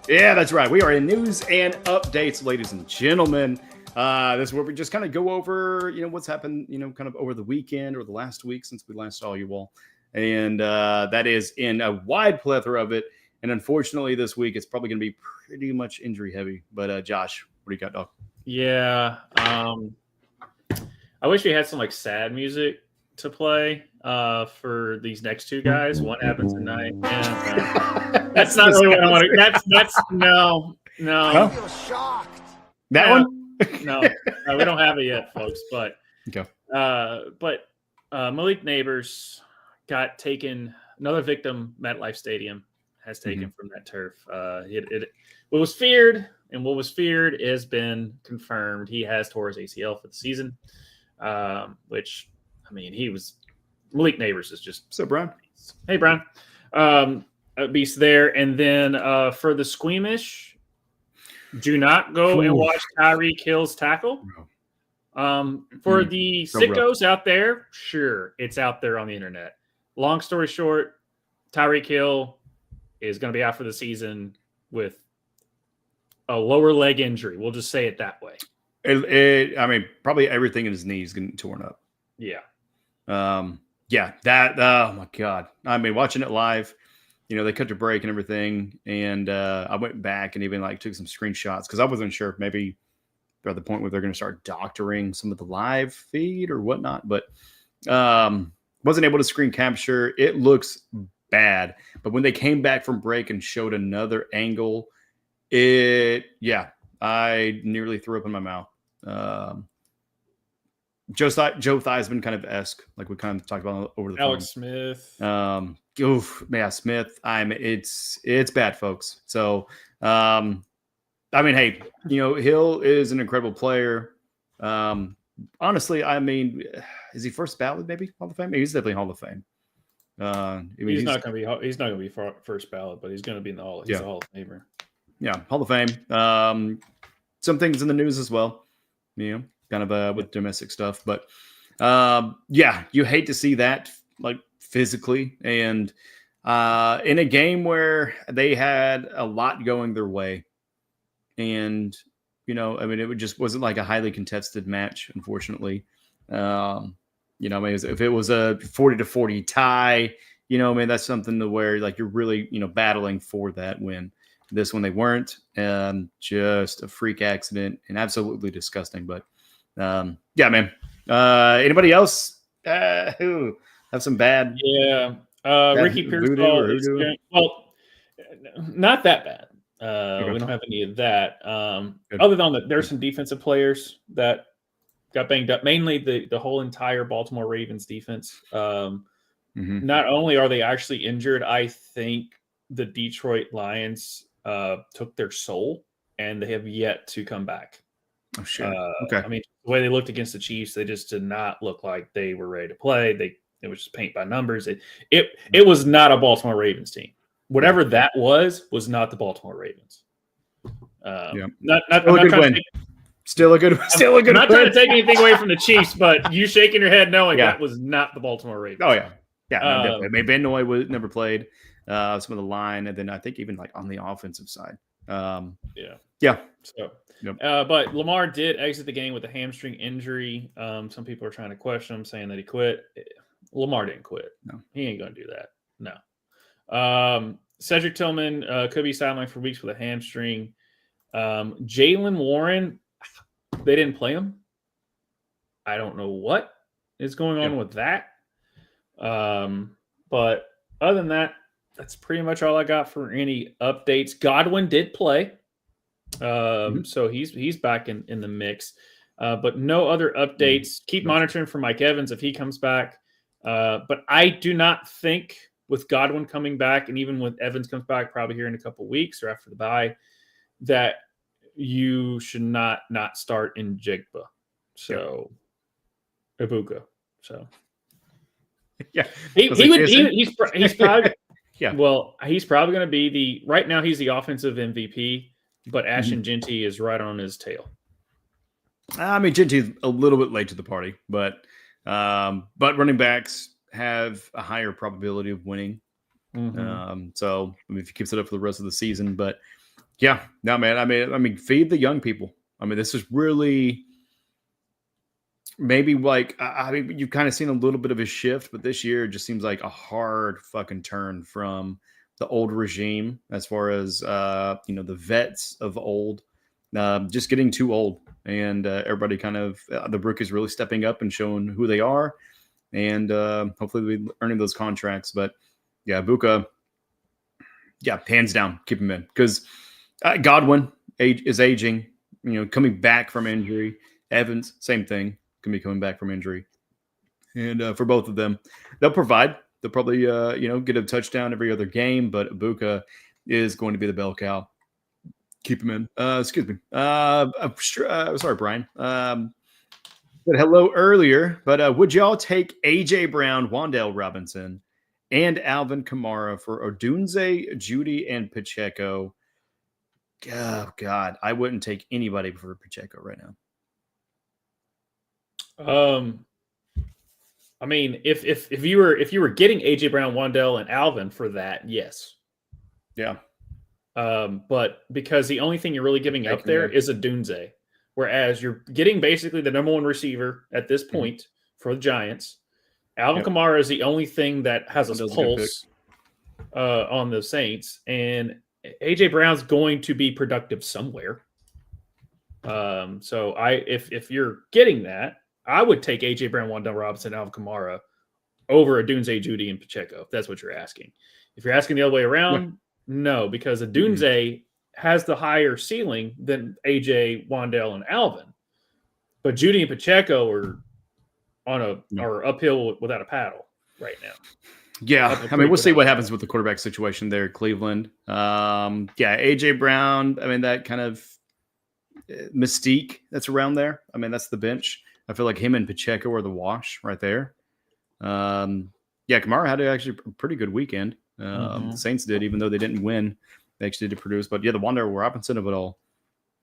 Yeah, that's right. We are in news and updates, ladies and gentlemen. This is where we just kind of go over, what's happened, kind of over the weekend or the last week since we last saw you all. And that is in a wide plethora of it. And unfortunately, this week, it's probably going to be pretty much injury heavy. But Josh, what do you got, dog? Yeah. I wish we had some like sad music to play for these next 2 guys. What happens tonight? And, that's not really what I want to. That's no. Huh? I feel shocked. That one? No, we don't have it yet, folks. But okay. Malik Neighbors got taken. Another victim, MetLife Stadium, has taken from that turf. What was feared has been confirmed. He has tore his ACL for the season. Which, I mean, Malik Neighbors is just so Brian. Hey, Brian. A beast there. And then for the squeamish, do not go and watch Tyreek Hill's tackle. For the sickos out there, sure, it's out there on the internet. Long story short, Tyreek Hill is going to be out for the season with a lower leg injury. We'll just say it that way. I mean, probably everything in his knee is getting torn up. Yeah. Yeah, that. Oh my god! I mean, watching it live, they cut to break and everything, and I went back and even like took some screenshots because I wasn't sure if maybe they're at the point where they're going to start doctoring some of the live feed or whatnot, but wasn't able to screen capture. It looks bad, but when they came back from break and showed another angle, I nearly threw up in my mouth. Joe Theismann kind of esque, like we kind of talked about over the Alex phone. Smith. Smith. It's bad, folks. So, I mean, hey, Hill is an incredible player. Honestly, I mean, is he first ballot? Maybe Hall of Fame. He's definitely Hall of Fame. He's not going to be first ballot, but he's going to be in the Hall. He's a Hall of Famer. Yeah, Hall of Fame. Some things in the news as well. Kind of with domestic stuff, but you hate to see that like physically and in a game where they had a lot going their way, and I mean it just wasn't like a highly contested match, unfortunately. I mean, if it was a 40-40 tie, I mean that's something to where like you're really battling for that win. This one they weren't, and just a freak accident and absolutely disgusting, but. Yeah, man. Anybody else who have some bad? Yeah, Ricky Pearsall. Well, not that bad. Okay. We don't have any of that. Other than that, there's some defensive players that got banged up. Mainly the whole entire Baltimore Ravens defense. Not only are they actually injured, I think the Detroit Lions took their soul, and they have yet to come back. Oh, sure. Okay. I mean, the way they looked against the Chiefs, they just did not look like they were ready to play. It was just paint by numbers. It was not a Baltimore Ravens team. Whatever that was not the Baltimore Ravens. Not a good win. Still a good win. I'm not trying to take anything away from the Chiefs, but you shaking your head knowing that was not the Baltimore Ravens. Oh yeah, yeah. No, I mean, Ben Noy never played. Some of the line, and then I think even like on the offensive side. Yeah. So. But Lamar did exit the game with a hamstring injury. Some people are trying to question him, saying that he quit. Lamar didn't quit. No, he ain't going to do that. No. Cedric Tillman could be sidelined for weeks with a hamstring. Jaylen Warren, they didn't play him. I don't know what is going on with that. But other than that, that's pretty much all I got for any updates. Godwin did play. So he's back in the mix, but no other updates. Keep monitoring for Mike Evans if he comes back. But I do not think with Godwin coming back, and even when Evans comes back, probably here in a couple of weeks or after the bye, that you should not start in Jigba. So Ibuka. So he's probably Well, he's probably going to be right now. He's the offensive MVP. But Ashton Genty is right on his tail. I mean, Genty's a little bit late to the party, but running backs have a higher probability of winning. So I mean, if he keeps it up for the rest of the season, but yeah, no, man. I mean, feed the young people. I mean, this is really maybe like I mean, you've kind of seen a little bit of a shift, but this year just seems like a hard fucking turn from the old regime as far as the vets of old just getting too old, and everybody kind of the rookies really stepping up and showing who they are, and hopefully they'll be earning those contracts. But yeah, Buka, hands down, keep him in, because Godwin is aging, coming back from injury. Evans, same thing, can be coming back from injury, and for both of them, they'll provide. They'll probably, get a touchdown every other game, but Ibuka is going to be the bell cow. Keep him in. Excuse me. Sorry, Brian. Said hello earlier, but would y'all take A.J. Brown, Wan'Dale Robinson, and Alvin Kamara for Odunze, Judy, and Pacheco? Oh, God. I wouldn't take anybody for Pacheco right now. I mean, if you were getting AJ Brown, Wan'Dale, and Alvin for that, yes. Yeah. But because the only thing you're really giving up there is Odunze, whereas you're getting basically the number one receiver at this point for the Giants, Alvin Yep. Kamara is the only thing that has a Wandale's a good pulse on the Saints, and AJ Brown's going to be productive somewhere. So if you're getting that, I would take AJ Brown, Wandale Robinson, Alvin Kamara over Adunze, Judy, and Pacheco. If that's what you're asking. If you're asking the other way around, no, because Adunze has the higher ceiling than AJ, Wandale, and Alvin, but Judy and Pacheco are are uphill without a paddle right now. Yeah, I mean, we'll see what happens with the quarterback situation there, Cleveland. AJ Brown. I mean, that kind of mystique that's around there. I mean, that's the bench. I feel like him and Pacheco are the wash right there. Kamara had actually a pretty good weekend. The Saints did, even though they didn't win. They actually did produce. But yeah, the Wandale Robinson of it all.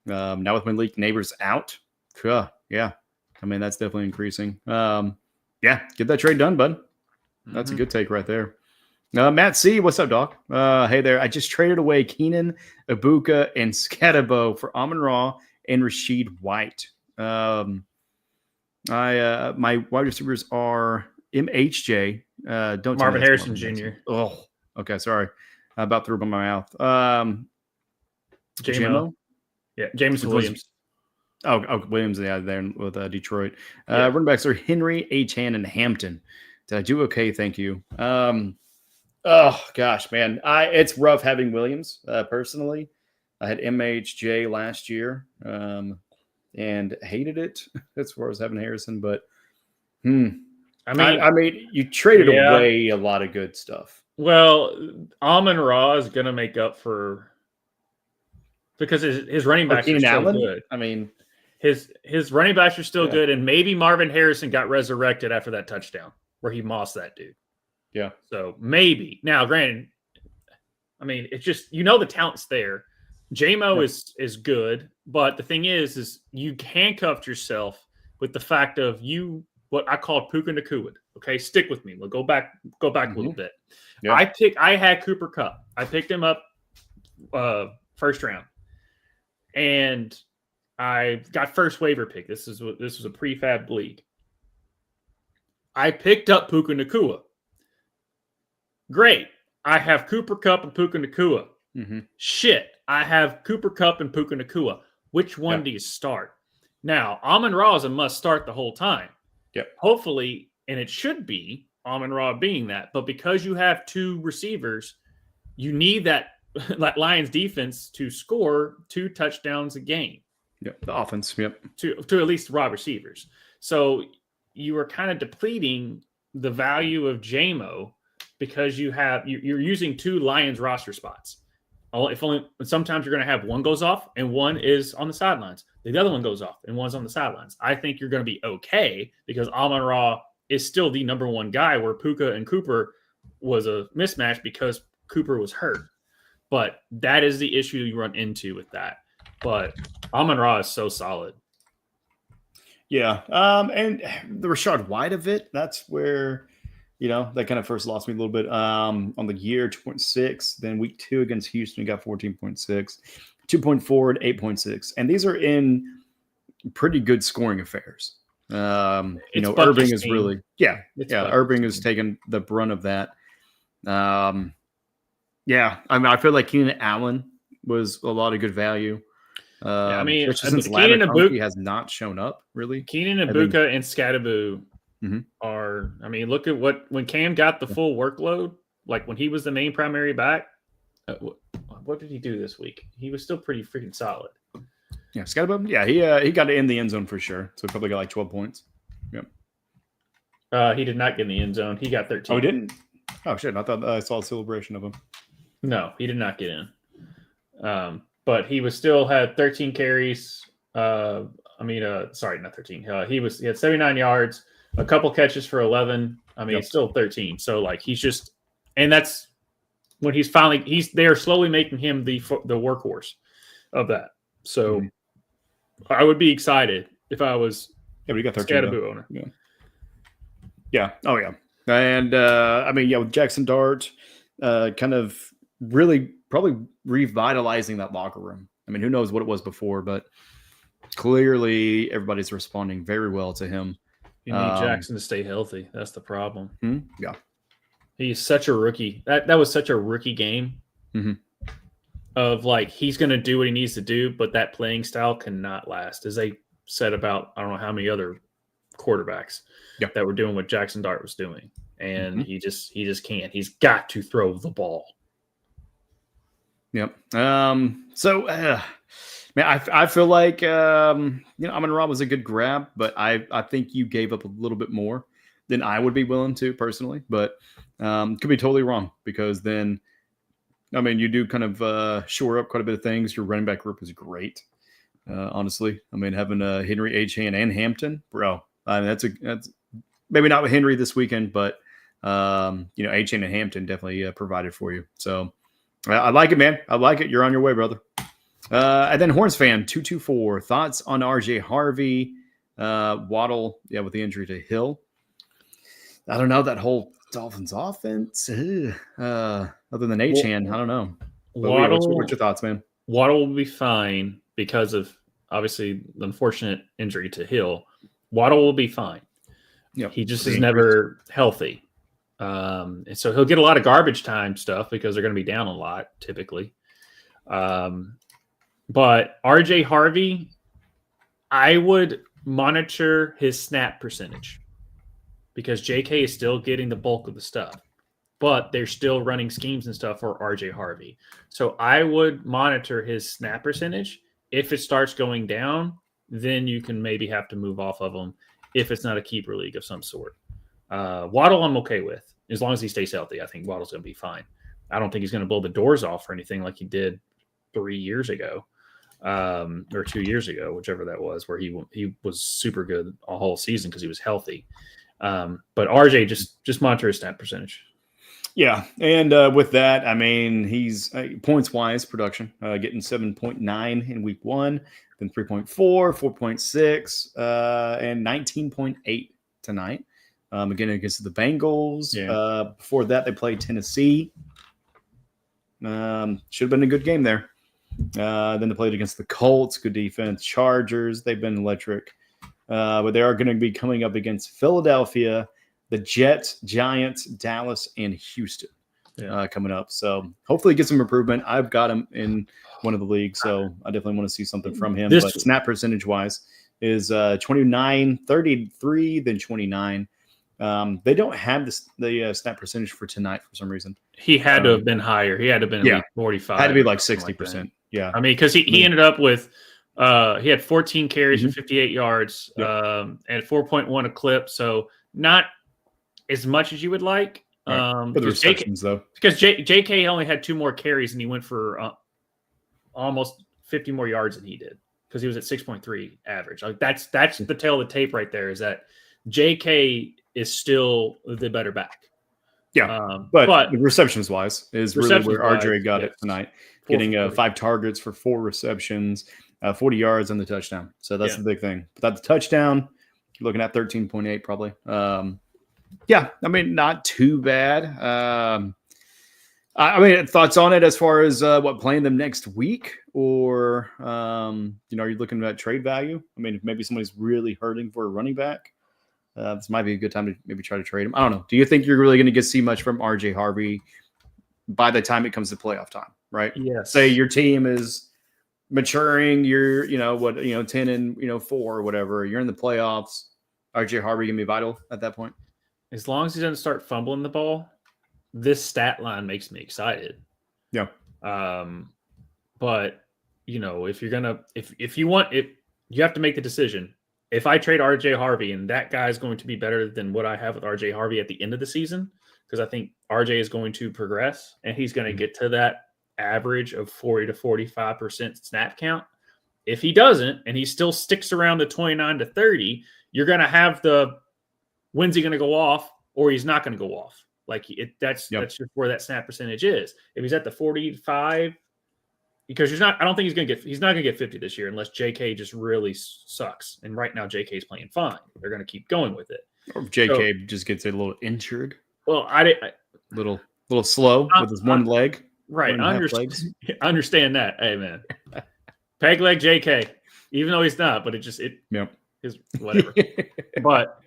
Now with Malik Neighbors out, yeah. I mean, that's definitely increasing. Get that trade done, bud. That's a good take right there. Matt C, what's up, Doc? Hey there. I just traded away Keenan, Ibuka, and Scatabo for Amon-Ra and Rashid White. My wide receivers are MHJ. Don't Marvin Harrison Jr. Oh, okay. Sorry. I about threw up in my mouth. JMO? Yeah, Jameson Williams. Williams, there with Detroit. Running backs are Henry, Achane, and Hampton. Did I do okay? Thank you. Oh gosh, man, it's rough having Williams. Personally, I had MHJ last year and hated it as far as having Harrison. But I mean, you traded away a lot of good stuff. Well, Amon-Ra is going to make up for because his running backs are still good. I mean, his running backs are still good, and maybe Marvin Harrison got resurrected after that touchdown where he mossed that dude. Yeah. So maybe. Now, granted, I mean, it's just the talent's there. JMO is good, but the thing is you handcuffed yourself with the fact of what I call Puka Nacua. Okay, stick with me. We'll go back a little bit. Yeah. I had Cooper Kupp. I picked him up first round, and I got first waiver pick. This was a prefab league. I picked up Puka Nacua. Great. I have Cooper Kupp and Puka Nacua. Shit. I have Cooper Kupp and Puka Nacua. Which one do you start? Now, Amon-Ra is a must start the whole time. Yep. Hopefully, and it should be Amon-Ra being that. But because you have two receivers, you need that Lions defense to score 2 touchdowns a game. Yep. The offense. Yep. To at least wide receivers. So you are kind of depleting the value of JMO because you're using 2 Lions roster spots. Sometimes you're going to have one goes off and one is on the sidelines. The other one goes off and one's on the sidelines. I think you're going to be okay because Amon-Ra is still the number one guy where Puka and Cooper was a mismatch because Cooper was hurt. But that is the issue you run into with that. But Amon-Ra is so solid. Yeah. And the Rashad White of it, that's where, that kind of first lost me a little bit on the year 2.6. Then week 2 against Houston, got 14.6, 2.4 and 8.6. And these are in pretty good scoring affairs. Irving is really, Irving is taking the brunt of that. I mean, I feel like Keenan Allen was a lot of good value. Keenan Ibuka has not shown up really. Keenan Ibuka and Scatabo are. I mean, look at when Cam got the full workload, like when he was the main primary back. What did he do this week? He was still pretty freaking solid. Yeah, Scatabo. Yeah, he got in the end zone for sure. So he probably got like 12 points. He did not get in the end zone. He got 13. Oh, he didn't. Oh shit! I thought I saw a celebration of him. No, he did not get in. But he had 13 carries. Sorry, not 13. He had 79 yards, a couple catches for 11. I mean, still 13. So like and that's when they are slowly making him the workhorse of that. So I would be excited if I was but he got 13 Scatabo owner. Yeah. Oh yeah. And with Jackson Dart, kind of really probably revitalizing that locker room. I mean, who knows what it was before, but clearly everybody's responding very well to him. You need Jackson to stay healthy. That's the problem. Yeah. He's such a rookie. That was such a rookie game of like he's going to do what he needs to do, but that playing style cannot last. As they said about I don't know how many other quarterbacks that were doing what Jackson Dart was doing, and he just can't. He's got to throw the ball. Yep. So, man, I feel like Amon-Ra was a good grab, but I think you gave up a little bit more than I would be willing to personally. But could be totally wrong because then, I mean, you do kind of shore up quite a bit of things. Your running back group is great, honestly. I mean, having Henry, Achane, and Hampton, bro. I mean, that's maybe not with Henry this weekend, but Achane and Hampton definitely provided for you. So. I like it, man. I like it. You're on your way, brother. And then Horns fan 224 thoughts on RJ Harvey, Waddle, with the injury to Hill. I don't know that whole Dolphins offense. Other than Achane, I don't know. Waddle, what's your thoughts, man? Waddle will be fine because of obviously the unfortunate injury to Hill. Waddle will be fine. Yep. He just is never healthy. And so he'll get a lot of garbage time stuff because they're going to be down a lot typically. But RJ Harvey, I would monitor his snap percentage because JK is still getting the bulk of the stuff, but they're still running schemes and stuff for RJ Harvey. So I would monitor his snap percentage. If it starts going down, then you can maybe have to move off of him if it's not a keeper league of some sort. Waddle, I'm okay with as long as he stays healthy. I think Waddle's going to be fine. I don't think he's going to blow the doors off or anything like he did 3 years ago, or 2 years ago, whichever that was, where he was super good a whole season because he was healthy. But RJ just monitor his snap percentage. Yeah, and with that, I mean, he's points wise production getting 7.9 in week 1, then 3.4, 4.6, and 19.8 tonight. Again, against the Bengals. Before that, they played Tennessee. Should have been a good game there. Then they played against the Colts. Good defense. Chargers. They've been electric. But they are going to be coming up against Philadelphia, the Jets, Giants, Dallas, and Houston coming up. So hopefully get some improvement. I've got him in one of the leagues, so I definitely want to see something from him. But snap percentage-wise is 29, 33, then 29. They don't have the snap percentage for tonight for some reason. He had to have been higher. He had to have been at least 45. Had to be like 60%. Yeah. I mean, because he ended up with he had 14 carries for 58 yards and 4.1 a clip. So not as much as you would like. For the receptions, though. Because JK only had 2 more carries and he went for almost 50 more yards than he did because he was at 6.3 average. Like that's the tail of the tape right there is that JK is still the better back. Yeah, but receptions wise is really where RJ got it tonight, getting 5 targets for 4 receptions, 40 yards on the touchdown. So that's the big thing. Without the touchdown, you're looking at 13.8 probably. I mean, not too bad. I mean, thoughts on it as far as playing them next week, or are you looking at trade value? I mean, if maybe somebody's really hurting for a running back. This might be a good time to maybe try to trade him. I don't know. Do you think you're really going to see much from RJ Harvey by the time it comes to playoff time, right? Yes. Say your team is maturing, you're, 10 and 4 or whatever. You're in the playoffs. RJ Harvey going to be vital at that point? As long as he doesn't start fumbling the ball, this stat line makes me excited. Yeah. But if you're gonna, if you want it, you have to make the decision. If I trade RJ Harvey and that guy is going to be better than what I have with RJ Harvey at the end of the season, because I think RJ is going to progress and he's going to get to that average of 40 to 45% snap count. If he doesn't, and he still sticks around the 29 to 30, you're going to have the when's he going to go off or he's not going to go off. Like that's just where that snap percentage is. If he's at the 45, because I don't think he's not going to get 50 this year unless JK just really sucks. And right now JK is playing fine. They're going to keep going with it. Or if JK just gets a little injured. Well, I little slow with his one leg. Right. I understand that. Hey man. Peg leg JK. Even though he's not, but is whatever. But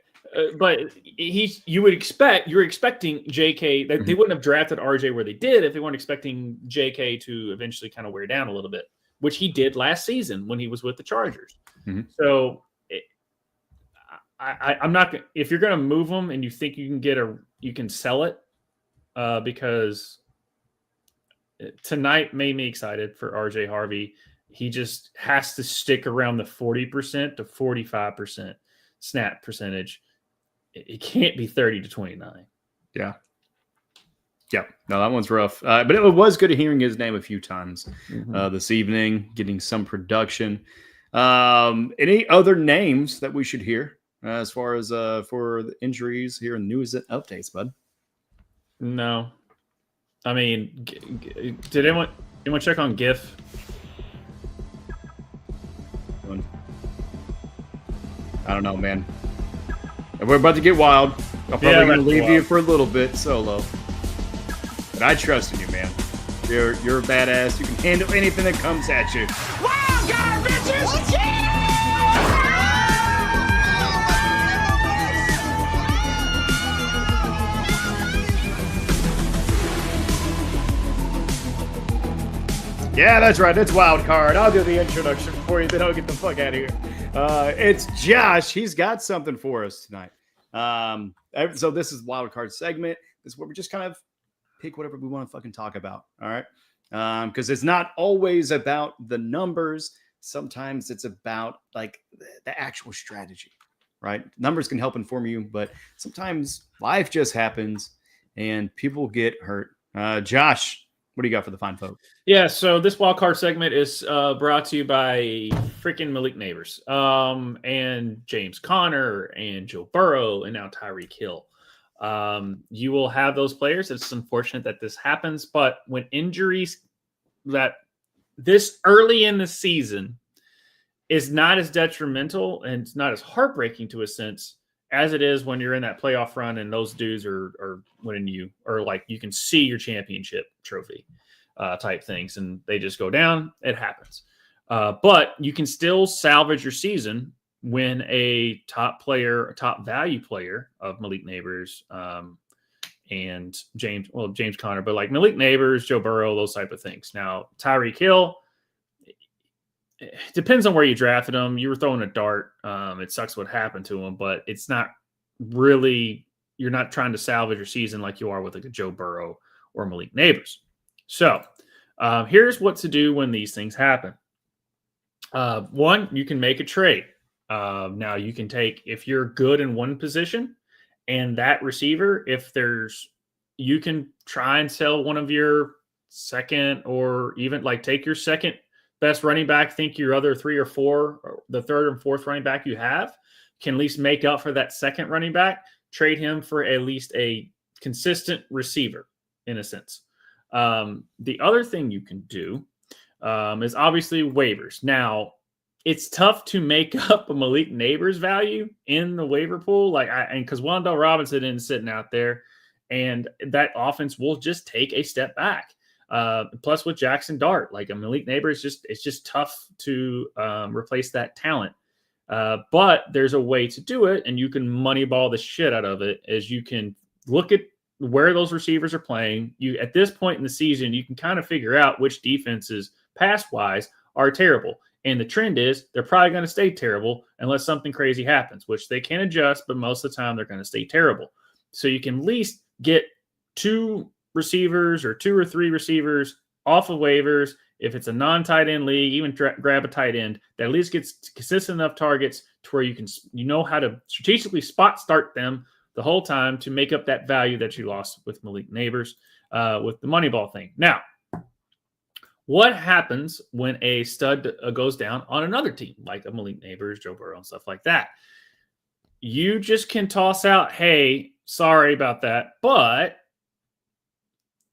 But you're expecting JK that they wouldn't have drafted RJ where they did if they weren't expecting JK to eventually kind of wear down a little bit, which he did last season when he was with the Chargers. So I'm not. If you're going to move him and you think you can sell it, because tonight made me excited for RJ Harvey. He just has to stick around the 40% to 45% snap percentage. It can't be 30 to 29. Yeah. No, that one's rough. But it was good hearing his name a few times this evening, getting some production. Any other names that we should hear as far as for the injuries here in news and updates, bud? No. I mean, did anyone check on GIF? I don't know, man. We're about to get wild. I'm probably going to leave you for a little bit solo. But I trust in you, man. You're a badass. You can handle anything that comes at you. Wild card, bitches! Yeah, that's right. It's Wild Card. I'll do the introduction for you, then I'll get the fuck out of here. It's Josh. He's got something for us tonight. So this is Wild Card segment. This is where we just kind of pick whatever we want to fucking talk about. All right. Because it's not always about the numbers. Sometimes it's about like the actual strategy, right? Numbers can help inform you, but sometimes life just happens and people get hurt. Josh, what do you got for the fine folk? Yeah, so this wild card segment is brought to you by freaking Malik Neighbors, and James Conner and Joe Burrow and now Tyreek Hill. You will have those players. It's unfortunate that this happens, but when injuries that this early in the season is not as detrimental and it's not as heartbreaking to a sense as it is when you're in that playoff run and those dudes are winning you, or like you can see your championship trophy type things and they just go down. It happens. But you can still salvage your season when a top value player of Malik Neighbors and James Conner, but like Malik Neighbors, Joe Burrow, those type of things. Now, Tyreek Hill, it depends on where you drafted him. You were throwing a dart. It sucks what happened to him, but it's not really, you're not trying to salvage your season like you are with like a Joe Burrow or Malik Neighbors. So here's what to do when these things happen. One, you can make a trade. Now you can take, if you're good in one position and that receiver, you can try and sell one of your second, or even like take your second best running back, think your other three or four, or the third and fourth running back you have can at least make up for that second running back, trade him for at least a consistent receiver in a sense. The other thing you can do is obviously waivers. Now, it's tough to make up a Malik Neighbors value in the waiver pool, because Wan'Dale Robinson is sitting out there, and that offense will just take a step back. Plus, with Jackson Dart, like a Malik Neighbors, it's just tough to replace that talent. But there's a way to do it, and you can moneyball the shit out of it. As you can look at where those receivers are playing. At this point in the season, you can kind of figure out which defenses, pass-wise, are terrible. And the trend is they're probably going to stay terrible unless something crazy happens, which they can adjust, but most of the time they're going to stay terrible. So you can at least get two receivers or two or three receivers off of waivers. If it's a non-tight end league, even grab a tight end that at least gets consistent enough targets to where you know how to strategically spot start them the whole time to make up that value that you lost with Malik Neighbors with the Moneyball thing. Now, what happens when a stud goes down on another team, like a Malik Neighbors, Joe Burrow, and stuff like that? You just can toss out, hey, sorry about that, but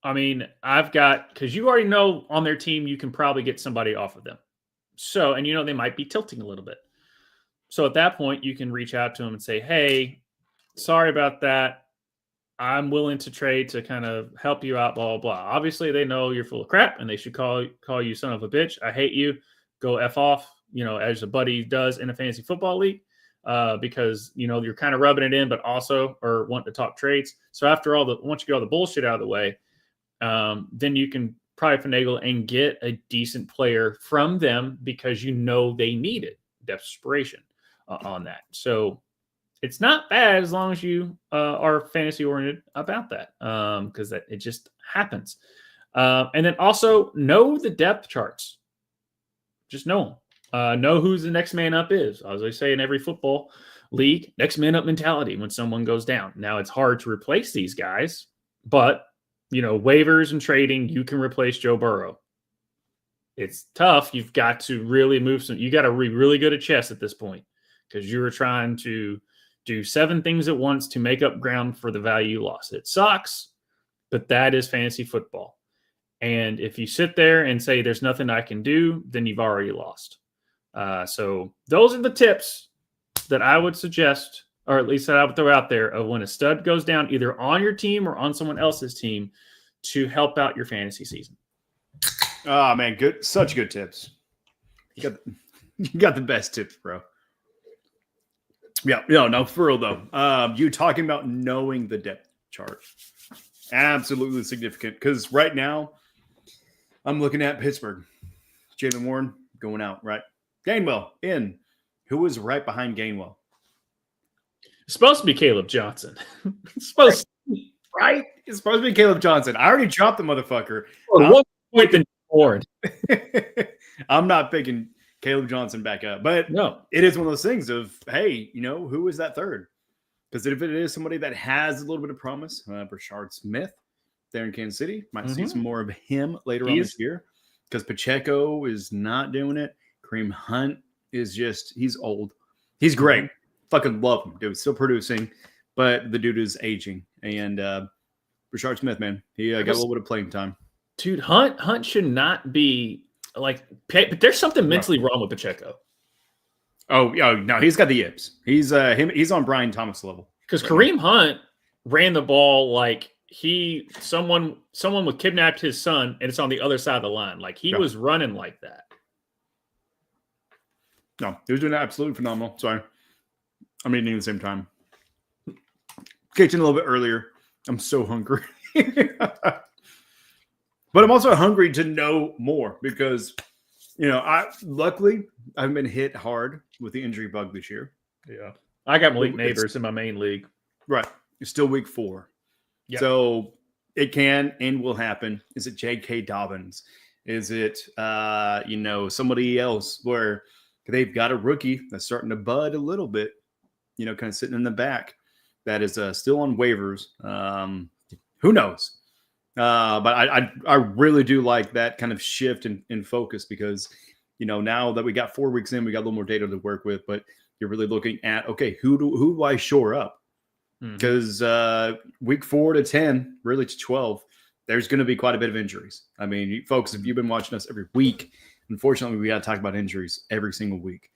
I mean, because you already know on their team, you can probably get somebody off of them. So, and they might be tilting a little bit. So at that point, you can reach out to them and say, hey, sorry about that. I'm willing to trade to kind of help you out, blah, blah, blah. Obviously, they know you're full of crap and they should call you son of a bitch. I hate you. Go F off, as a buddy does in a fantasy football league. because you're kind of rubbing it in, but also or want to talk trades. So once you get all the bullshit out of the way, then you can probably finagle and get a decent player from them because they need it. Desperation on that. So it's not bad as long as you are fantasy oriented about that, because it just happens. And then also know the depth charts. Just know them. Know who's the next man up is. As I say in every football league, next man up mentality when someone goes down. Now it's hard to replace these guys, but waivers and trading, you can replace Joe Burrow. It's tough. You've got to really move you got to be really good at chess at this point because you were trying to do 7 things at once to make up ground for the value you lost. It sucks, but that is fantasy football. And if you sit there and say there's nothing I can do, then you've already lost. So those are the tips that I would suggest, or at least that I would throw out there, of when a stud goes down, either on your team or on someone else's team, to help out your fantasy season. Oh man, good, such good tips. You got the best tips, bro. Yeah, no, for real though. You talking about knowing the depth chart, absolutely significant. Because right now, I'm looking at Pittsburgh. Jalen Warren going out, right? Gainwell in. Who is right behind Gainwell? It's supposed to be Caleb Johnson. It's supposed right? It's supposed to be Caleb Johnson. I already dropped the motherfucker. At what point then Warren? I'm not picking Caleb Johnson back up, but no, it is one of those things of, hey, who is that third? Because if it is somebody that has a little bit of promise, Brashard Smith there in Kansas City, might see some more of him later on this year. Because Pacheco is not doing it. Kareem Hunt is he's old. He's great. Fucking love him, dude. Still producing, but the dude is aging. And Brashard Smith, man, he got a little bit of playing time. Dude, Hunt should not be but there's something mentally wrong with Pacheco. Oh no, he's got the yips. He's on Brian Thomas level. Because Kareem Hunt ran the ball like someone would kidnapped his son and it's on the other side of the line. Like he was running like that. No, he was doing absolutely phenomenal. Sorry. I'm eating at the same time. Kitchen a little bit earlier. I'm so hungry. But I'm also hungry to know more because, luckily I've been hit hard with the injury bug this year. Yeah. I got Malik Neighbors in my main league. Right. It's still week 4. Yep. So it can and will happen. Is it J.K. Dobbins? Is it, somebody else where they've got a rookie that's starting to bud a little bit, kind of sitting in the back that is still on waivers. Who knows? But I really do like that kind of shift in focus because, now that we got 4 weeks in, we got a little more data to work with, but you're really looking at, okay, who do I shore up? Because week 4 to 10, really to 12, there's going to be quite a bit of injuries. I mean, folks, if you've been watching us every week, unfortunately, we got to talk about injuries every single week.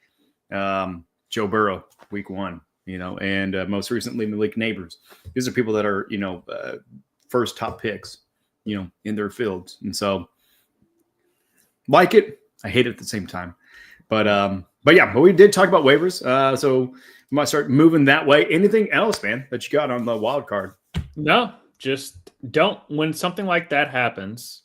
Joe Burrow, week 1, and most recently Malik Neighbors. These are people that are, first top picks, in their fields. And so like it, I hate it at the same time. But we did talk about waivers. So we might start moving that way. Anything else, man, that you got on the wild card? No, just don't. When something like that happens,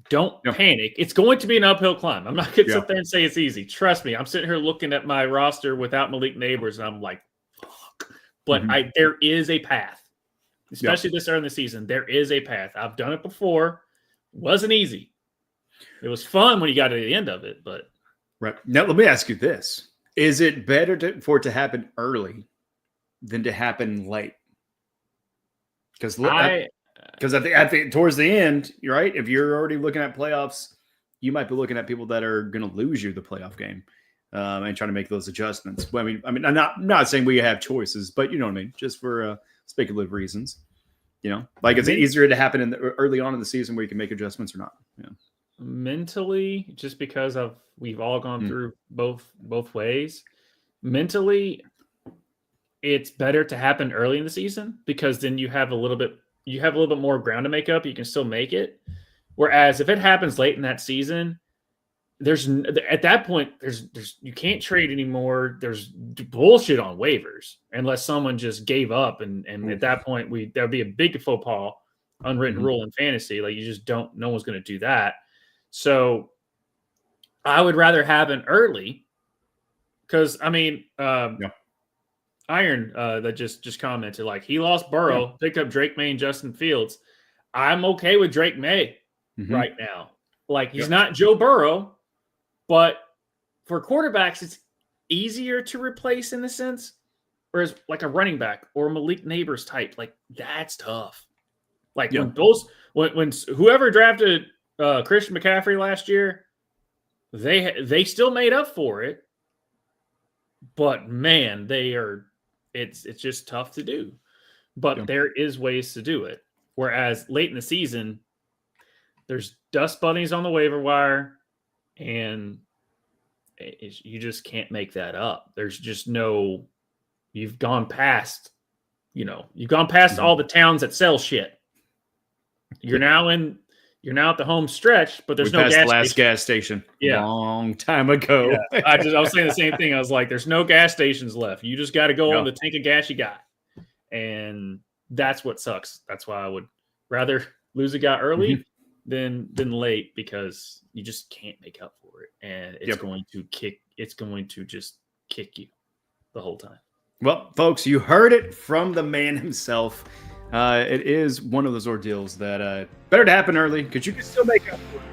don't panic. It's going to be an uphill climb. I'm not going to sit there and say it's easy. Trust me. I'm sitting here looking at my roster without Malik Neighbors, and I'm like, fuck. But there is a path. Especially this early in the season, there is a path. I've done it before. Wasn't easy. It was fun when you got to the end of it, but right now, let me ask you this: is it better for it to happen early than to happen late? Because I think towards the end, you're right. If you're already looking at playoffs, you might be looking at people that are going to lose you the playoff game and trying to make those adjustments. Well, I mean, I'm not saying we have choices, but you know what I mean, just for speculative reasons, is it easier to happen early on in the season where you can make adjustments or not? Yeah. Mentally, just because we've all gone through both ways. Mentally, it's better to happen early in the season because then you have a little bit more ground to make up. You can still make it. Whereas if it happens late in that season, at that point, there's you can't trade anymore. There's bullshit on waivers unless someone just gave up, and at that point that would be a big faux pas, unwritten rule in fantasy. Like you just don't, no one's going to do that. So I would rather have an early, because I mean, Iron that just commented, like he lost Burrow, picked up Drake May and Justin Fields. I'm okay with Drake May right now. Like he's not Joe Burrow, but for quarterbacks, it's easier to replace in a sense. Whereas like a running back or Malik Neighbors type, like that's tough. Like when whoever drafted Christian McCaffrey last year, they still made up for it. But man, it's just tough to do. But there is ways to do it. Whereas late in the season, there's dust bunnies on the waiver wire, and you just can't make that up. There's just no. You've gone past all the towns that sell shit. You're now at the home stretch, but there's no gas station. Yeah, long time ago. Yeah. I was saying the same thing. I was like, there's no gas stations left. You just got to go on the tank of gas you got, and that's what sucks. That's why I would rather lose a guy early than late, because you just can't make up for it, and it's going to kick. It's going to just kick you the whole time. Well, folks, you heard it from the man himself. It is one of those ordeals that better to happen early, because you can still make up for it.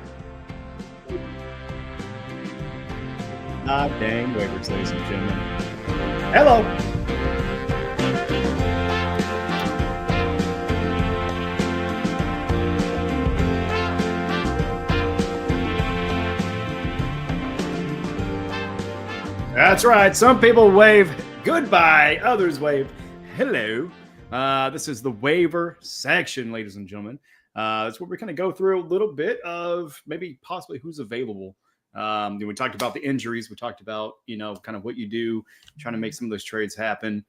Dang waivers, ladies and gentlemen. Hello. That's right. Some people wave goodbye, others wave hello. This is the waiver section, ladies and gentlemen. That's where we kind of go through a little bit of maybe possibly who's available. We talked about the injuries. We talked about, kind of what you do, trying to make some of those trades happen.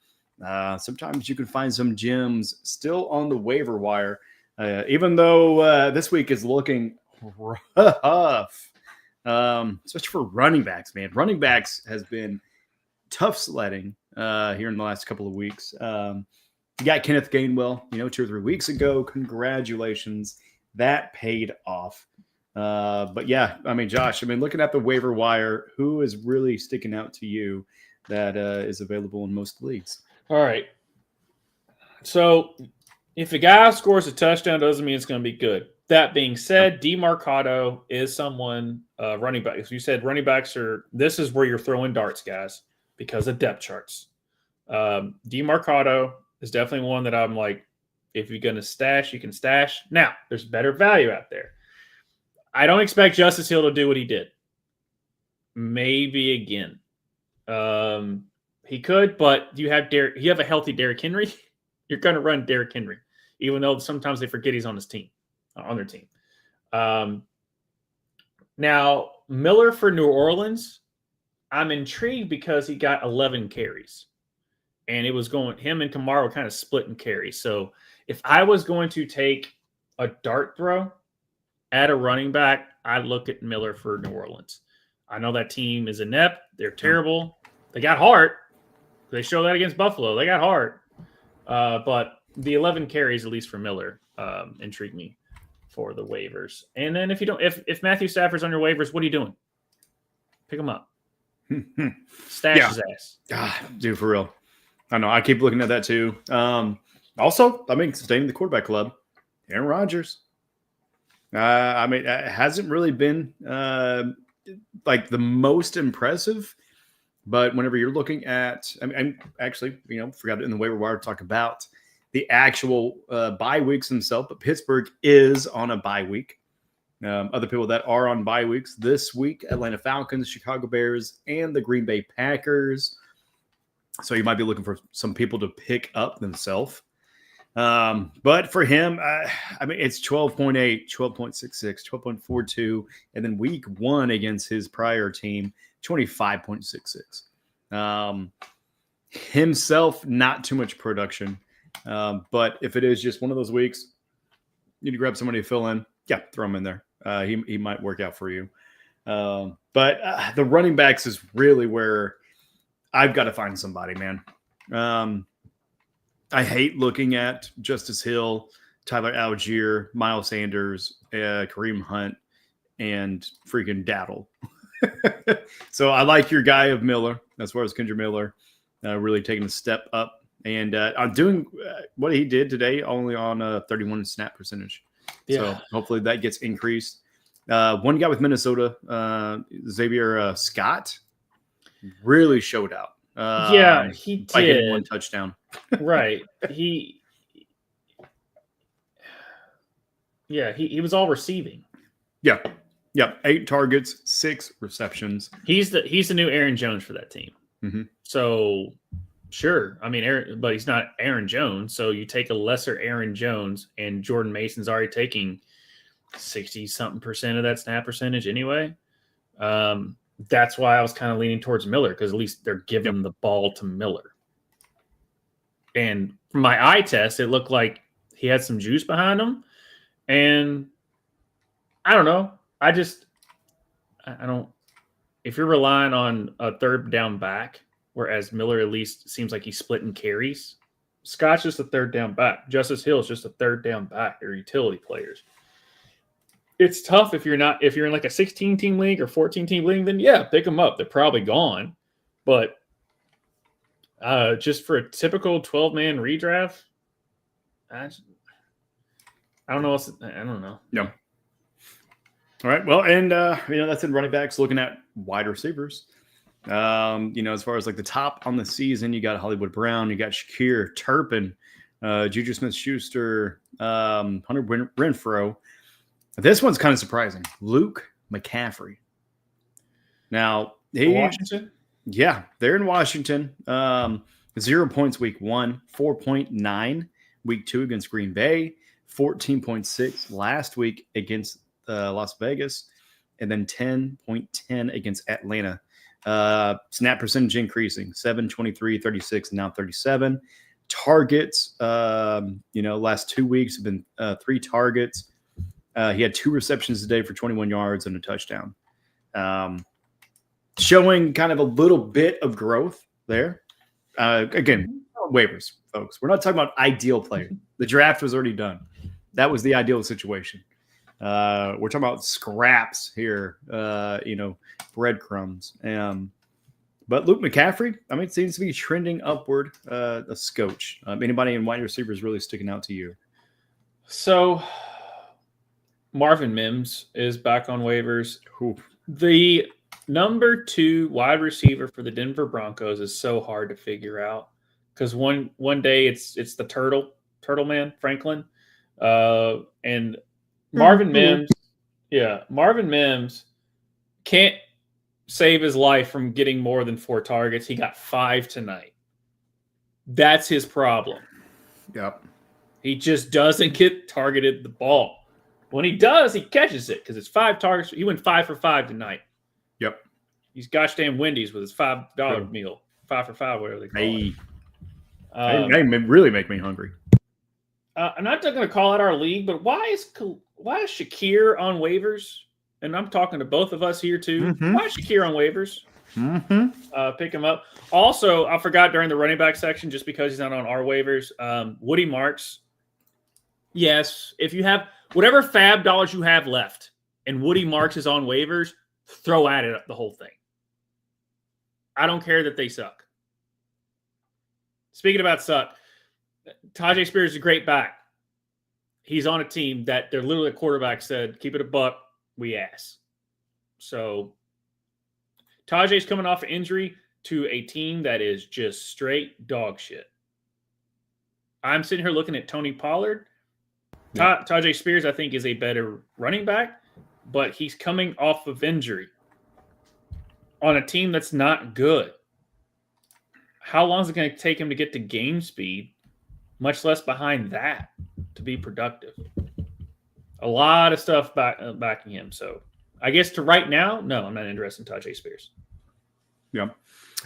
Sometimes you can find some gems still on the waiver wire, even though this week is looking rough. Especially for running backs, man. Running backs has been tough sledding here in the last couple of weeks. You got Kenneth Gainwell, 2 or 3 weeks ago. Congratulations. That paid off. But yeah, I mean, Josh, looking at the waiver wire, who is really sticking out to you that is available in most leagues? All right. So if a guy scores a touchdown, doesn't mean it's going to be good. That being said, DeMarcado is someone, running back. You said running backs this is where you're throwing darts, guys, because of depth charts. DeMarcado is definitely one that I'm like, if you're going to stash, you can stash. Now, there's better value out there. I don't expect Justice Hill to do what he did. Maybe again. He could, but you have a healthy Derrick Henry. You're going to run Derrick Henry, even though sometimes they forget he's on their team. Now, Miller for New Orleans, I'm intrigued because he got 11 carries. And it was him and Kamara were kind of splitting carries. So if I was going to take a dart throw at a running back, I'd look at Miller for New Orleans. I know that team is inept. They're terrible. They got heart. They show that against Buffalo. They got heart. But the 11 carries, at least for Miller, intrigued me for the waivers. And then if Matthew Stafford's on your waivers, what are you doing? Pick him up. Stash his ass. Dude, for real. I know. I keep looking at that too. Also, staying in the quarterback club, Aaron Rodgers. It hasn't really been like the most impressive, but whenever you're looking at, actually, forgot it in the waiver wire to talk about the actual bye weeks themselves, but Pittsburgh is on a bye week. Other people that are on bye weeks this week: Atlanta Falcons, Chicago Bears, and the Green Bay Packers. So you might be looking for some people to pick up themselves. But for him, it's 12.8, 12.66, 12.42, and then week 1 against his prior team, 25.66. Himself, not too much production. But if it is just one of those weeks, you need to grab somebody to fill in. Yeah, throw him in there. He might work out for you. But the running backs is really where I've got to find somebody, man. I hate looking at Justice Hill, Tyler Algier, Miles Sanders, Kareem Hunt, and freaking Daddle. So I like your guy of Miller, as far as Kendra Miller, really taking a step up. And I'm doing what he did today, only on 31 snap percentage. Yeah. So hopefully that gets increased. One guy with Minnesota, Xavier Scott, really showed out. He did. By getting one touchdown. Right. He was all receiving. Yeah. 8 targets, 6 receptions. He's the new Aaron Jones for that team. Mm-hmm. So sure. I mean, but he's not Aaron Jones. So you take a lesser Aaron Jones, and Jordan Mason's already taking 60-something% of that snap percentage anyway. That's why I was kind of leaning towards Miller, because at least they're giving the ball to Miller. And from my eye test, it looked like he had some juice behind him. And I don't know. I don't. If you're relying on a third down back, whereas Miller at least seems like he's splitting carries, Scott's just a third down back. Justice Hill is just a third down back. They're utility players. It's tough if you're in like a 16-team league or 14-team league, then yeah, pick them up. They're probably gone. But just for a typical 12-man redraft, I don't know. I don't know. Yeah. All right. Well, and that's in running backs. Looking at wide receivers, as far as like the top on the season, you got Hollywood Brown, you got Shakir Turpin, Juju Smith-Schuster, Hunter Renfrow. This one's kind of surprising. Luke McCaffrey. Now, Washington? Yeah, they're in Washington. 0 points week 1, 4.9 week 2 against Green Bay, 14.6 last week against Las Vegas, and then 10.10 against Atlanta. Snap percentage increasing, 7, 23, 36, and now 37. Targets, last 2 weeks have been 3 targets. He had 2 receptions today for 21 yards and a touchdown. Showing kind of a little bit of growth there. Again, waivers, folks. We're not talking about ideal player. The draft was already done. That was the ideal situation. We're talking about scraps here, breadcrumbs. But Luke McCaffrey, it seems to be trending upward a scotch. Anybody in wide receivers really sticking out to you? So Marvin Mims is back on waivers. Ooh. The number 2 wide receiver for the Denver Broncos is so hard to figure out, because one day it's the turtle man, Franklin, and Marvin Mims can't save his life from getting more than 4 targets. He got 5 tonight. That's his problem. Yep. He just doesn't get targeted the ball. When he does, he catches it, because it's 5 targets. He went 5 for 5 tonight. Yep. He's gosh damn Wendy's with his $5 meal. 5 for 5, whatever they call it. They really make me hungry. I'm not going to call out our league, but why is Shakir on waivers? And I'm talking to both of us here too. Mm-hmm. Why is Shakir on waivers? Mm-hmm. Pick him up. Also, I forgot during the running back section, just because he's not on our waivers, Woody Marks. Yes, if you have whatever fab dollars you have left and Woody Marks is on waivers, throw at it the whole thing. I don't care that they suck. Speaking about suck, Tajay Spears is a great back. He's on a team that their literally quarterback said, keep it a buck, we ass. So Tajay's coming off an injury to a team that is just straight dog shit. I'm sitting here looking at Tony Pollard. Yeah. Tajay Spears, I think, is a better running back, but he's coming off of injury on a team that's not good. How long is it going to take him to get to game speed, much less behind that, to be productive? A lot of stuff backing him. So I guess to right now, no, I'm not interested in Tajay Spears. Yeah.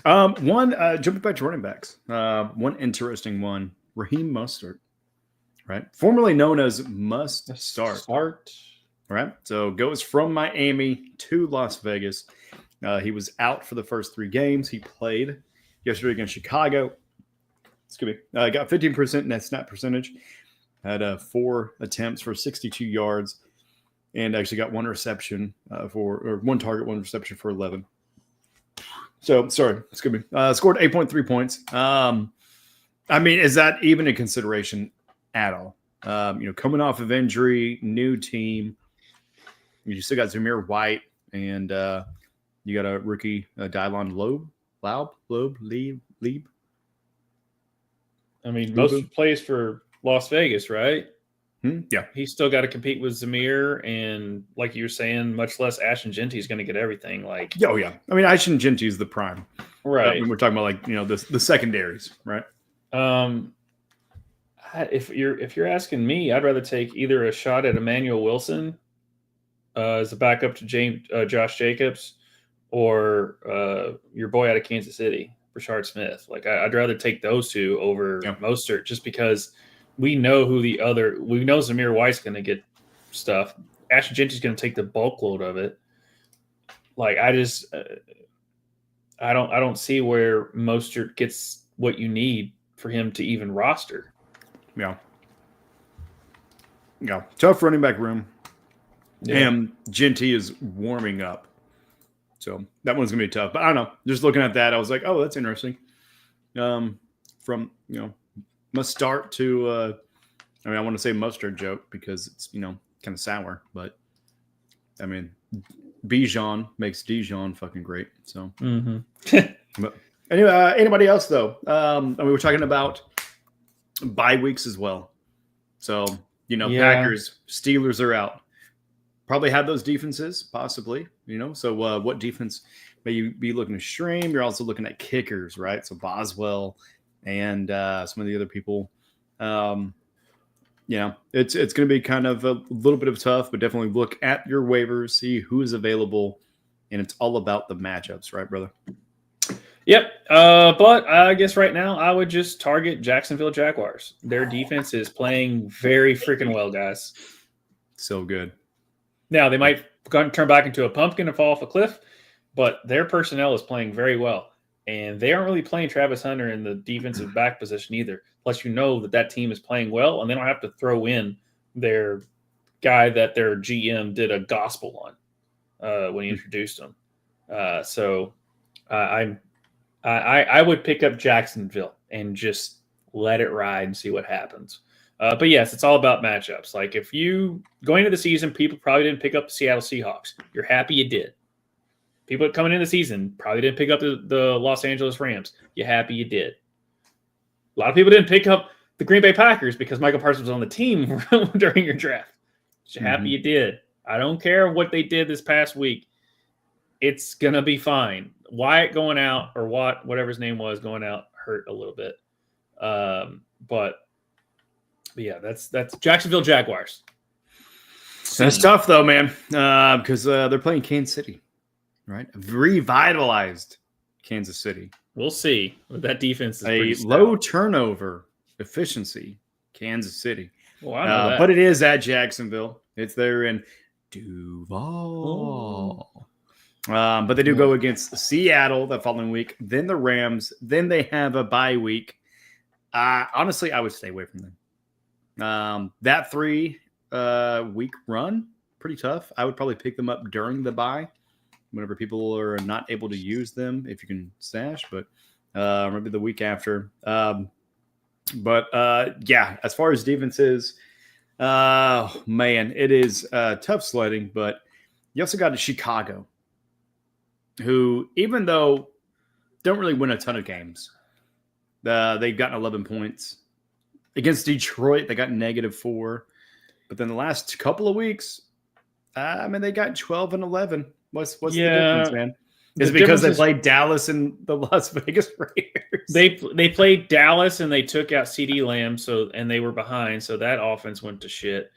Jumping back to running backs, one interesting one, Raheem Mostert, right? Formerly known as Must Start. All right. So goes from Miami to Las Vegas. He was out for the first 3 games. He played yesterday against Chicago. Excuse me. Got 15% net snap percentage. Had 4 attempts for 62 yards. And actually got 1 reception or 1 target, 1 reception for 11. So, sorry. Excuse me. Scored 8.3 points. I mean, is that even a consideration at all? Coming off of injury, new team. You still got Zamir White, and you got a rookie, Dylon Lieb. I mean, most plays for Las Vegas, right? Yeah. He's still got to compete with Zamir, and like you were saying, much less Ashton Genty is going to get everything. Oh yeah. I mean, Ashton Genty is the prime, right? We're talking about the secondaries, right? If you're asking me, I'd rather take either a shot at Emmanuel Wilson as a backup to Josh Jacobs, or your boy out of Kansas City, Rashard Smith. I'd rather take those 2 over Mostert, just because we know Zamir White's going to get stuff. Ashton Genty's going to take the bulk load of it. I don't see where Mostert gets what you need for him to even roster. Yeah. Tough running back room. Yeah. And Genty is warming up. So that one's going to be tough. But I don't know. Just looking at that, I was like, oh, that's interesting. From, must start to, I want to say mustard joke because it's, kind of sour. But, I mean, Bijan makes Dijon fucking great. So, but anyway, anybody else, though? We're talking about bye weeks as well. So, Packers, Steelers are out. Probably have those defenses, possibly, So what defense may you be looking to stream? You're also looking at kickers, right? So Boswell and some of the other people. It's going to be kind of a little bit of tough, but definitely look at your waivers, see who's available, and it's all about the matchups, right, brother? Yep. But I guess right now I would just target Jacksonville Jaguars. Their defense is playing very freaking well, guys. So good. Now, they might turn back into a pumpkin and fall off a cliff, but their personnel is playing very well. And they aren't really playing Travis Hunter in the defensive back position either. Plus, that team is playing well, and they don't have to throw in their guy that their GM did a gospel on when he introduced him. So I would pick up Jacksonville and just let it ride and see what happens. But yes, it's all about matchups. If you going into the season, people probably didn't pick up the Seattle Seahawks. You're happy you did. People coming into the season probably didn't pick up the Los Angeles Rams. You're happy you did. A lot of people didn't pick up the Green Bay Packers because Michael Parsons was on the team during your draft. You're happy you did. I don't care what they did this past week. It's gonna be fine. Wyatt going out, or whatever his name was, going out hurt a little bit. But yeah, that's Jacksonville Jaguars. That's tough though, man, because they're playing Kansas City, right? Revitalized Kansas City. We'll see. That defense is a low turnover efficiency, Kansas City. Well, I know that. But it is at Jacksonville. It's there in Duval. But they do go against Seattle the following week, then the Rams, then they have a bye week. Honestly, I would stay away from them. That 3-week run, pretty tough. I would probably pick them up during the bye, whenever people are not able to use them, if you can stash, but maybe the week after. Yeah, as far as defenses, man, it is tough sledding, but you also got Chicago, who, even though don't really win a ton of games, they've gotten 11 points. Against Detroit, they got -4. But then the last couple of weeks, they got 12 and 11. What's the difference, man? Is it because they played Dallas and the Las Vegas Raiders? They played Dallas and they took out CeeDee Lamb, and they were behind, so that offense went to shit.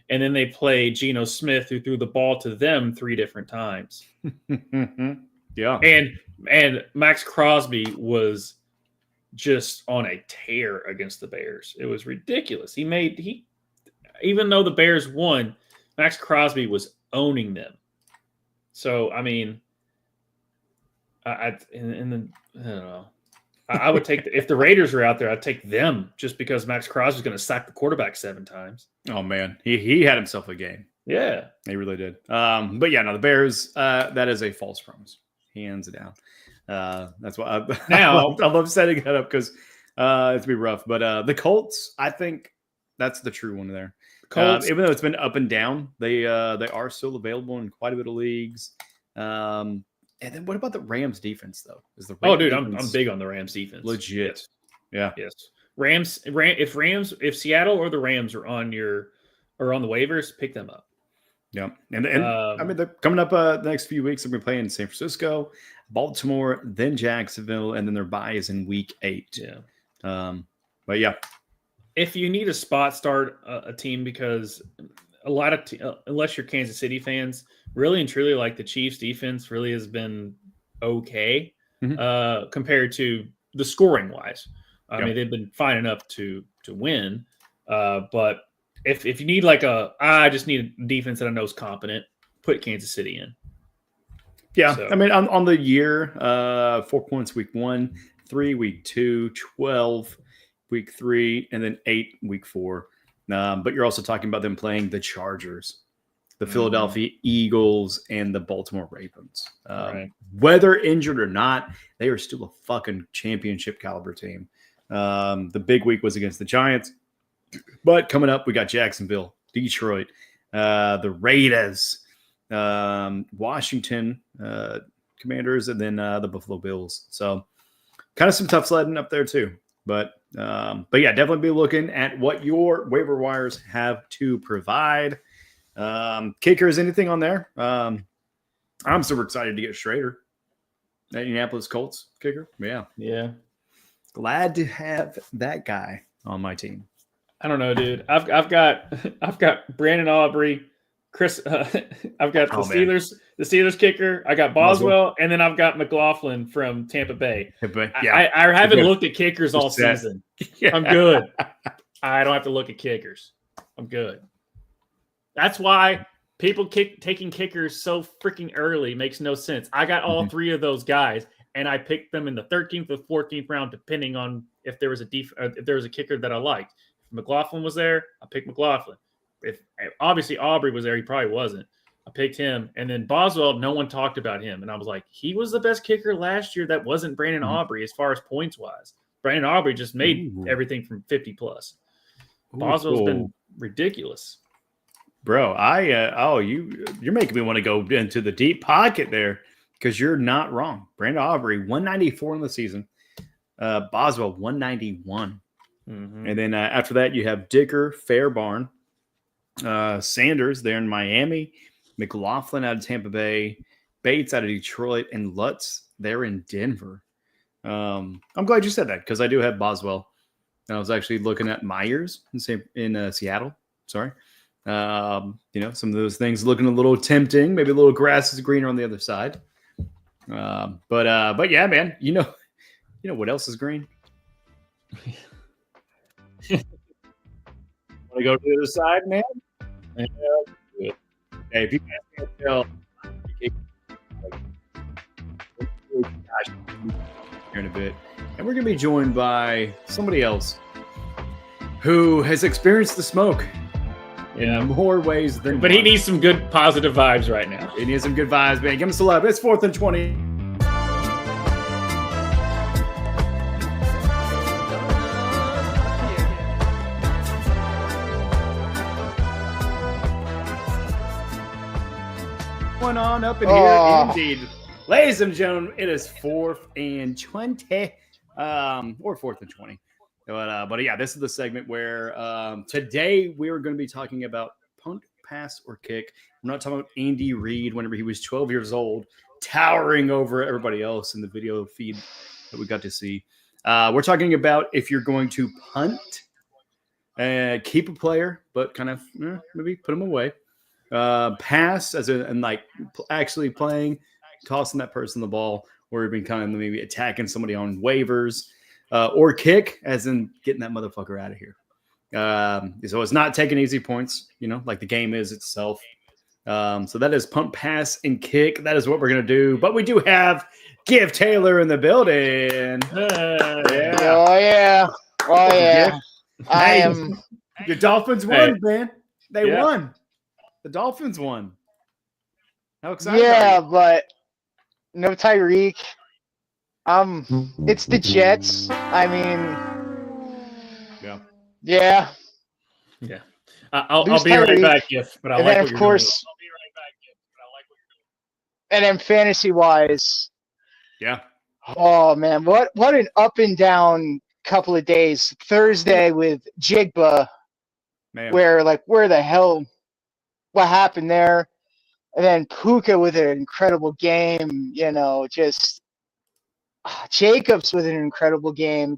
And then they played Geno Smith, who threw the ball to them 3 different times. Yeah. And Max Crosby was just on a tear against the Bears. It was ridiculous. Even though the Bears won, Max Crosby was owning them. So I mean, I don't know. I would take if the Raiders are out there, I'd take them just because Max Crosby's going to sack the quarterback 7 times. Oh man, he had himself a game. Yeah, he really did. But yeah, no, the Bears. That is a false promise, hands down. That's why I love setting that up because it's be rough. But the Colts, I think that's the true one there. Colts, even though it's been up and down, they are still available in quite a bit of leagues. And then what about the Rams defense though? Is the Rams I'm big on the Rams defense. Legit. Yes. Yeah. Yes. If Seattle or the Rams are on the waivers, pick them up. Yeah. And I mean, they're coming up the next few weeks. They'll be playing San Francisco, Baltimore, then Jacksonville, and then their bye is in week 8. Yeah. But yeah. If you need a spot start a team, because a lot of unless you're Kansas City fans, really and truly, like the Chiefs defense really has been okay compared to the scoring wise. I mean, they've been fine enough to win. But if you need I just need a defense that I know is competent, put Kansas City in. Yeah. So. I mean, on the year, 4 points week 1, 3 week 2, 12 week 3, and then 8 week 4. But you're also talking about them playing the Chargers, the Philadelphia Eagles, and the Baltimore Ravens. Right. Whether injured or not, they are still a fucking championship caliber team. The big week was against the Giants. But coming up, we got Jacksonville, Detroit, the Raiders, Washington Commanders, and then the Buffalo Bills. So kind of some tough sledding up there too. But yeah, definitely be looking at what your waiver wires have to provide. Kickers, anything on there? I'm super excited to get Schrader, that Indianapolis Colts kicker. Yeah. Glad to have that guy on my team. I don't know, dude. I've got Brandon Aubrey, Chris. I've got the Steelers kicker. I got Boswell, and then I've got McLaughlin from Tampa Bay. Yeah. I haven't looked at kickers all season. Yeah. I'm good. I don't have to look at kickers. I'm good. That's why people taking kickers so freaking early makes no sense. I got all 3 of those guys, and I picked them in the 13th or 14th round, depending on if there was a kicker that I liked. If McLaughlin was there, I picked McLaughlin. If obviously Aubrey was there, he probably wasn't. I picked him, and then Boswell. No one talked about him, and I was like, he was the best kicker last year. That wasn't Brandon Aubrey as far as points wise. Brandon Aubrey just made everything from 50 plus. Boswell's been ridiculous. Bro, you're making me want to go into the deep pocket there because you're not wrong. Brandon Aubrey, 194 in the season. Boswell, 191. And then after that, you have Dicker, Fairbarn, Sanders there in Miami, McLaughlin out of Tampa Bay, Bates out of Detroit, and Lutz there in Denver. I'm glad you said that because I do have Boswell. And I was actually looking at Myers in Seattle. Sorry. Some of those things looking a little tempting. Maybe a little grass is greener on the other side. But yeah, man, you know what else is green? Want to go to the other side, man? Yeah. Hey, if you guys can't tell, here in a bit, and we're gonna be joined by somebody else who has experienced the smoke in more ways than but one. He needs some good positive vibes right now. He needs some good vibes, man. Give us a love. It's 4th and 20. Going on up in here, indeed. Ladies and gentlemen, it is 4th and 20, or 4th and 20. But yeah, this is the segment where today we are going to be talking about punt, pass, or kick. I'm not talking about Andy Reid whenever he was 12 years old, towering over everybody else in the video feed that we got to see. We're talking about if you're going to punt, keep a player, but kind of maybe put him away. Pass and like actually playing, tossing that person the ball, or even kind of maybe attacking somebody on waivers, or kick as in getting that motherfucker out of here. So it's not taking easy points, like the game is itself. So that is punt, pass, and kick. That is what we're going to do. But we do have Give Taylor in the building. Yeah. Oh, yeah. Oh, yeah. I Hey, am. Your Dolphins won, man. They Yeah. won. The Dolphins won. How excited Yeah, are you? but no Tyreek. It's the Jets. I mean, Yeah. yeah. Yeah. I'll Lose be right Tyreek, back, Giff, but I and like then, what of you're course, and then fantasy-wise, Yeah. oh, man, what an up and down couple of days. Thursday with Jigba, Man. where the hell, what happened there? And then Puka with an incredible game, just Jacobs with an incredible game. It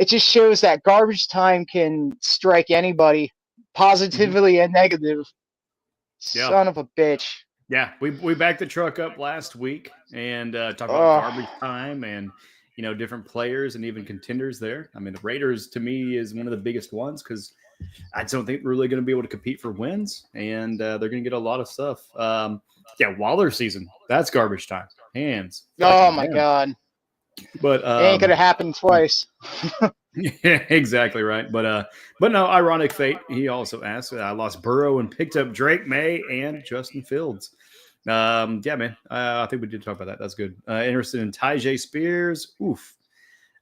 just shows that garbage time can strike anybody, positively and negative. Yeah. Son of a bitch. Yeah, we backed the truck up last week and talked about garbage time and different players and even contenders there. I mean, the Raiders to me is one of the biggest ones because I don't think we're really going to be able to compete for wins, and they're going to get a lot of stuff. Waller season, that's garbage time. Hands. Oh my God. But It ain't gonna happen twice. yeah, exactly right. But no, ironic fate. He also asked. I lost Burrow and picked up Drake May and Justin Fields. Yeah, man. I think we did talk about that. That's good. Interested in Tyjae Spears. Oof.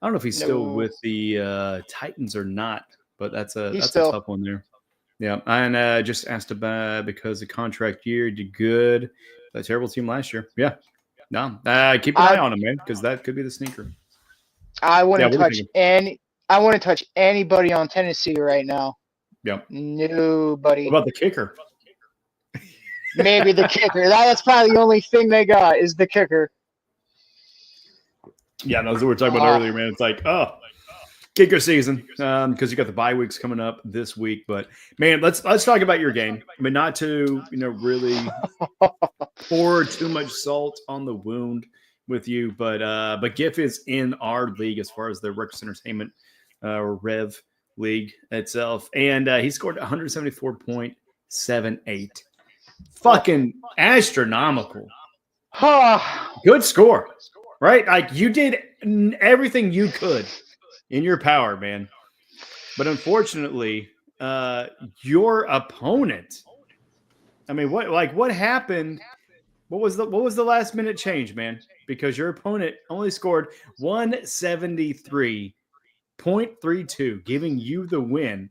I don't know if he's still with the Titans or not, but that's a tough one there. Yeah, and just asked about because the contract year did good. That terrible team last year. Yeah. No, keep an eye on him, man, because that could be the sneaker. I wouldn't touch anybody on Tennessee right now. Yep. Nobody. What about the kicker? Maybe the kicker. That's probably the only thing they got is the kicker. Yeah, that's what we were talking about earlier, man. It's like, kicker season because you got the bye weeks coming up this week. But man, let's talk about your game. I mean, not to really pour too much salt on the wound with you, but Giff is in our league as far as the Ruckus Entertainment or REV league itself, and he scored 174.78. Fucking astronomical. Good score, right? Like you did everything you could in your power, man. But unfortunately, your opponent. I mean, what happened? What was the last minute change, man? Because your opponent only scored 173.32, giving you the win.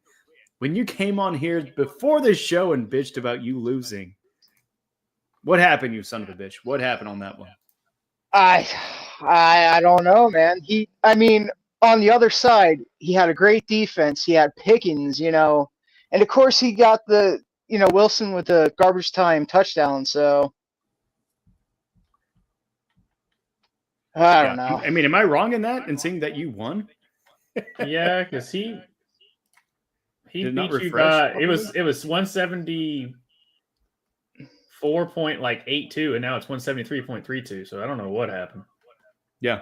When you came on here before the show and bitched about you losing, what happened, you son of a bitch? What happened on that one? I don't know, man. On the other side, he had a great defense. He had Pickens, and of course he got the, Wilson with the garbage time touchdown. So I don't know. I mean, am I wrong in that and saying that you won? Yeah, because he beat you by it was 174.82, and now it's 173.32. So I don't know what happened. Yeah.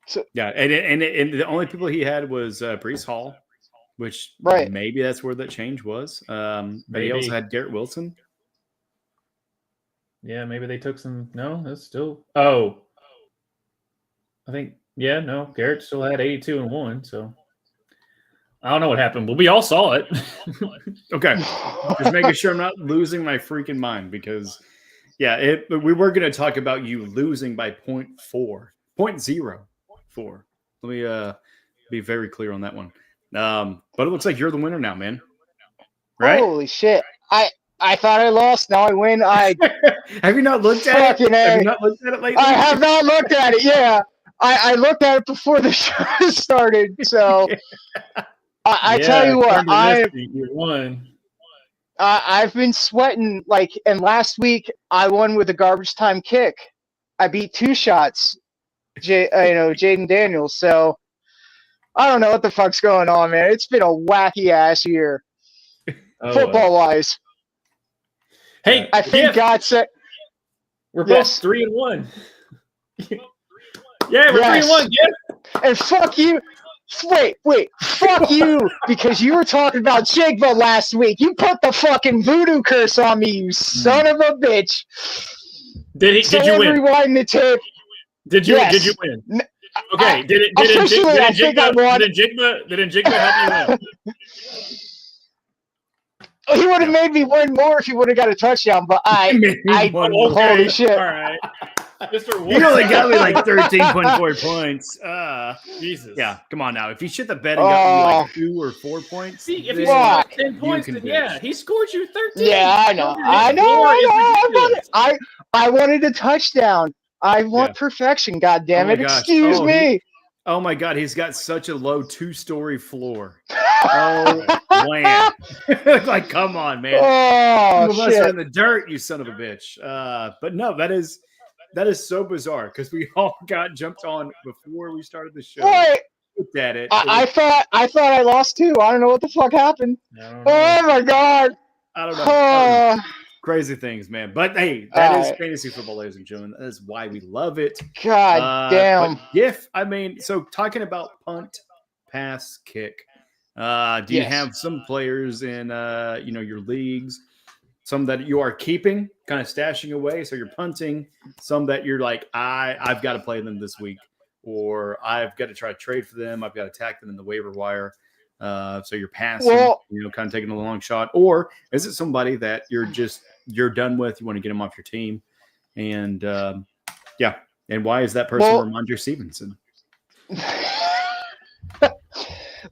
So, yeah, and the only people he had was Breece Hall, which maybe that's where that change was. But he also had Garrett Wilson. Yeah, maybe they took some. No, that's still. Oh, I think Garrett still had 82 and 1. So I don't know what happened, but we all saw it. Okay, just making sure I'm not losing my freaking mind because, we were going to talk about you losing by 0.04. Let me be very clear on that one. But it looks like you're the winner now, man. Right? Holy shit! I thought I lost. Now I win. Have you not looked at it? Have you not looked at it lately? I have not looked at it. Yeah, I looked at it before the show started. So I tell you what, you won. I've been sweating and last week I won with a garbage time kick. I beat 2 shots. Jaden Daniels. So I don't know what the fuck's going on, man. It's been a wacky ass year, football wise. Hey, I think God said we're both 3-1. Yeah, we're 3-1. Yeah, and fuck you, Wait, fuck you, because you were talking about Jigba last week. You put the fucking voodoo curse on me, you son of a bitch. Did you win? Rewind the tape. Did you win? Okay. Did Njigba help you win? He would have made me win more if he would have got a touchdown, but holy shit. All right. Mr. You only got me like 13.4 points. Jesus. Yeah, come on now. If you shit the bed and got me like 2 or 4 points, see, if he scored 10 points, then yeah, he scored you 13. Yeah, I know. I wanted a touchdown. I want perfection, God damn it. Excuse me. Oh my God, he's got such a low 2-story floor. Oh man. Like, come on, man. Oh, Some of us are in the dirt, you son of a bitch. But no, that is so bizarre because we all got jumped on before we started the show. Wait. Looked at it. I thought I lost too. I don't know what the fuck happened. Oh my God. I don't know. Crazy things, man. But hey, that is fantasy football, ladies and gentlemen. That is why we love it. God damn. But so talking about punt, pass, kick. Do you have some players in your leagues, some that you are keeping, kind of stashing away, so you're punting, some that you're like, I've got to play them this week, or I've got to try to trade for them, I've got to tack them in the waiver wire. So you're passing, kind of taking a long shot, or is it somebody that you're done with? You want to get them off your team, and and why is that person Ramondre Stevenson?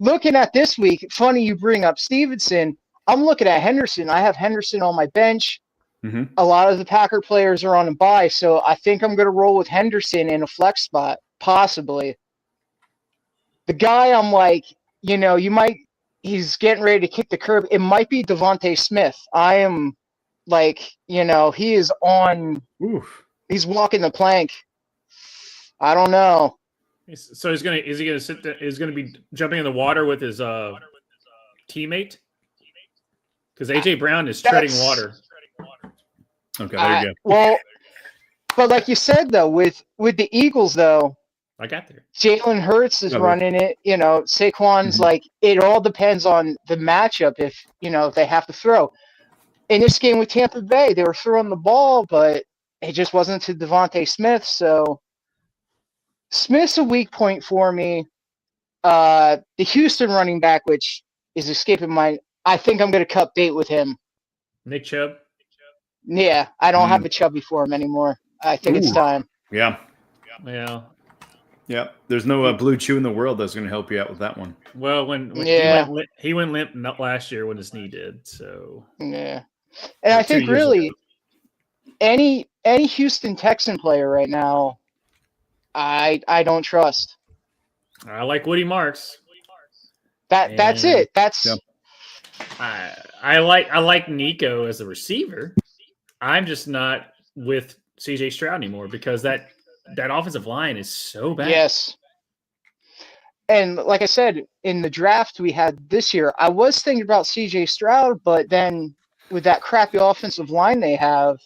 Looking at this week, funny you bring up Stevenson. I'm looking at Henderson. I have Henderson on my bench. Mm-hmm. A lot of the Packer players are on a bye, so I think I'm going to roll with Henderson in a flex spot, possibly. The guy I'm like, he's getting ready to kick the curb. It might be Devontae Smith. I am like, he is on. Oof. He's walking the plank. I don't know. So is he gonna sit there? Is going to be jumping in the water with his teammate? Because AJ Brown is treading water. Okay, there you go. Well, but like you said though, with the Eagles though, I got there. Jalen Hurts is running it. Saquon's like, it all depends on the matchup. If they have to throw. In this game with Tampa Bay, they were throwing the ball, but it just wasn't to Devontae Smith. So Smith's a weak point for me. The Houston running back, which is escaping my, I think I'm going to cut bait with him. Nick Chubb? Yeah, I don't have a Chubby for him anymore. I think it's time. Yeah. Yeah, there's no Blue Chew in the world that's going to help you out with that one. Well, when he went limp last year when his knee did, so yeah. And I think really any Houston Texan player right now, I don't trust. I like Woody Marks. That's it. I like Nico as a receiver. I'm just not with CJ Stroud anymore because that offensive line is so bad. Yes. And like I said, in the draft we had this year, I was thinking about CJ Stroud, but then with that crappy offensive line they have,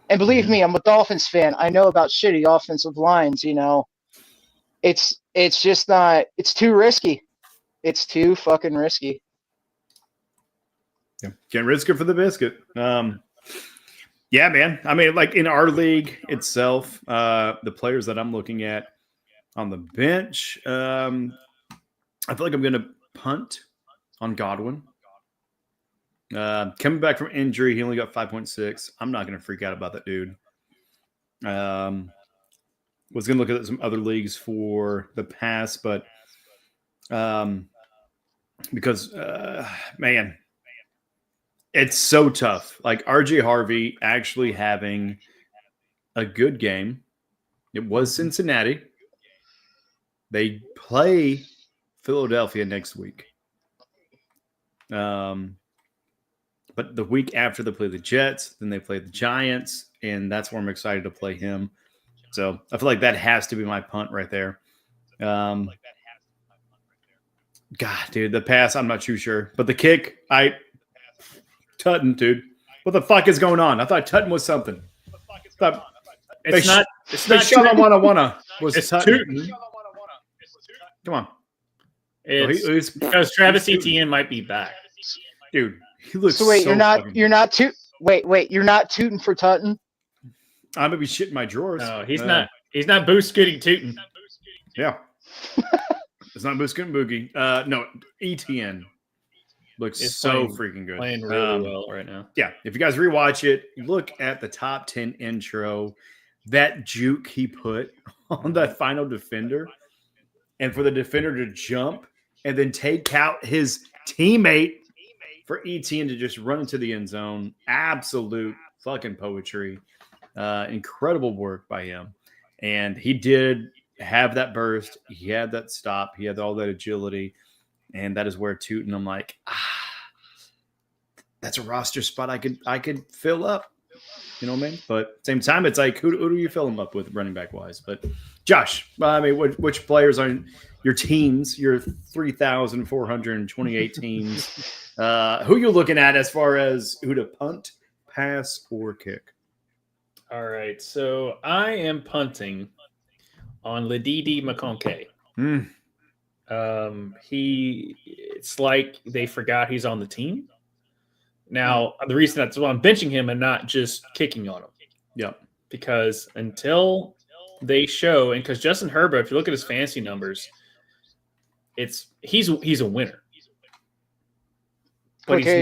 and believe me, I'm a Dolphins fan. I know about shitty offensive lines, It's just not, it's too risky. It's too fucking risky. Yeah. Can't risk it for the biscuit. Yeah, man. I mean, like in our league itself, the players that I'm looking at on the bench, I feel like I'm going to punt on Godwin. Coming back from injury, he only got 5.6. I'm not going to freak out about that dude. Was going to look at some other leagues for the pass, but because, man, it's so tough. Like RJ Harvey actually having a good game. It was Cincinnati. They play Philadelphia next week. But the week after they play the Jets, then they play the Giants, and that's where I'm excited to play him. So I feel like that has to be my punt right there. God, dude, the pass, I'm not too sure. But the kick, Tutton, dude. What the fuck is going on? I thought Tutton was something. It's not Wanna was it's Tutton. Come on. It's because Travis Etienne might be back. Dude, he looks So wait, you're not tooting for Tutton? I'm gonna be shitting my drawers. No, he's not. He's not boost scooting tooting. Yeah. It's not Boost Scootin' Boogie. No, ETN looks It's so freaking good. Playing really well right now. Yeah, if you guys rewatch it, look at the top 10 intro. That juke he put on that final defender, and for the defender to jump and then take out his teammate for ETN to just run into the end zone. Absolute fucking poetry. Incredible work by him. And he did have that burst. He had that stop. He had all that agility. And that is where Tootin', I'm like, that's a roster spot I could fill up. You know what I mean? But same time, it's like, who do you fill them up with running back wise? But Josh, I mean, which players on your teams, your 3,428 teams, who you looking at as far as who to punt, pass, or kick? All right, so I am punting on Ledidi McConkey. It's like they forgot he's on the team. Now, the reason that's why I'm benching him and not just kicking on him. Yeah. Because until they show, and because Justin Herbert, if you look at his fantasy numbers, he's a winner. But he's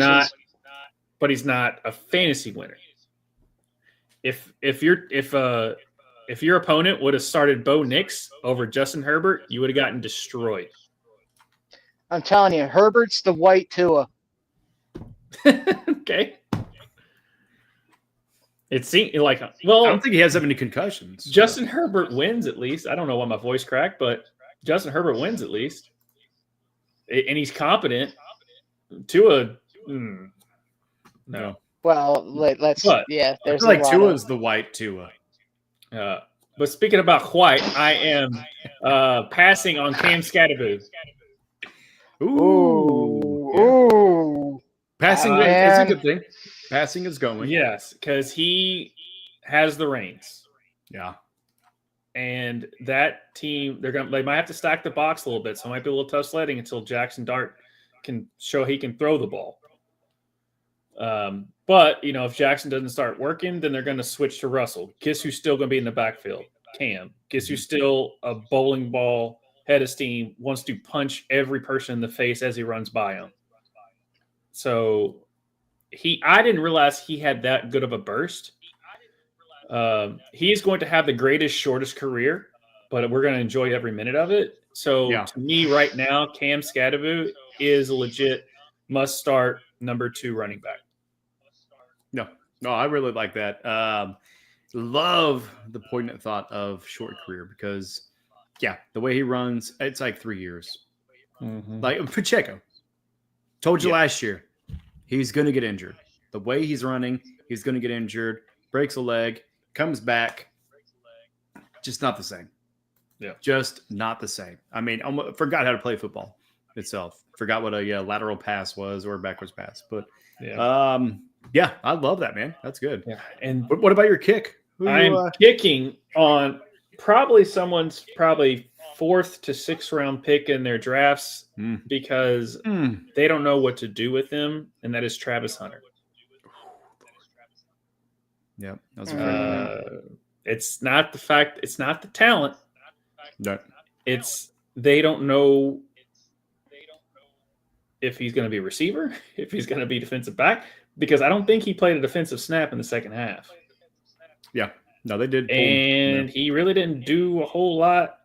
not a fantasy winner. If your opponent would have started Bo Nix over Justin Herbert, you would have gotten destroyed. I'm telling you, Herbert's the white Tua. Okay. It seemed like, well, I don't think he has that many concussions. Justin Herbert wins at least. I don't know why my voice cracked, but Justin Herbert wins at least. And he's competent. Tua, no. Well, let's. But yeah, there's I feel like Tua's the white Tua. But speaking about white, I am passing on Cam Scatterboo. Ooh. Passing is a good thing. Passing is going. Yes, because he has the reins. Yeah. And that team, they might have to stack the box a little bit, so it might be a little tough sledding until Jackson Dart can show he can throw the ball. But if Jackson doesn't start working, then they're going to switch to Russell. Guess who's still going to be in the backfield? Cam. Guess who's still a bowling ball head of steam, wants to punch every person in the face as he runs by him. So I didn't realize he had that good of a burst. He is going to have the greatest, shortest career, but we're going to enjoy every minute of it. So to me right now, Cam Scatterboo is a legit must start number 2 running back. No, I really like that. Love the poignant thought of short career because, the way he runs, it's like 3 years. Mm-hmm. Like Pacheco. Told you last year, he's going to get injured. The way he's running, he's going to get injured, breaks a leg, comes back. Just not the same. Yeah. Just not the same. I mean, I forgot how to play football itself. Forgot what a lateral pass was or a backwards pass. But, I love that, man. That's good. Yeah. And what about your kick? I'm kicking on probably someone's 4th to 6th round pick in their drafts because they don't know what to do with him, and that is Travis Hunter. Yeah, it's not the fact, it's not the talent. No. It's they don't know if he's going to be a receiver, if he's going to be defensive back, because I don't think he played a defensive snap in the second half. Yeah, no, they did, and he really didn't do a whole lot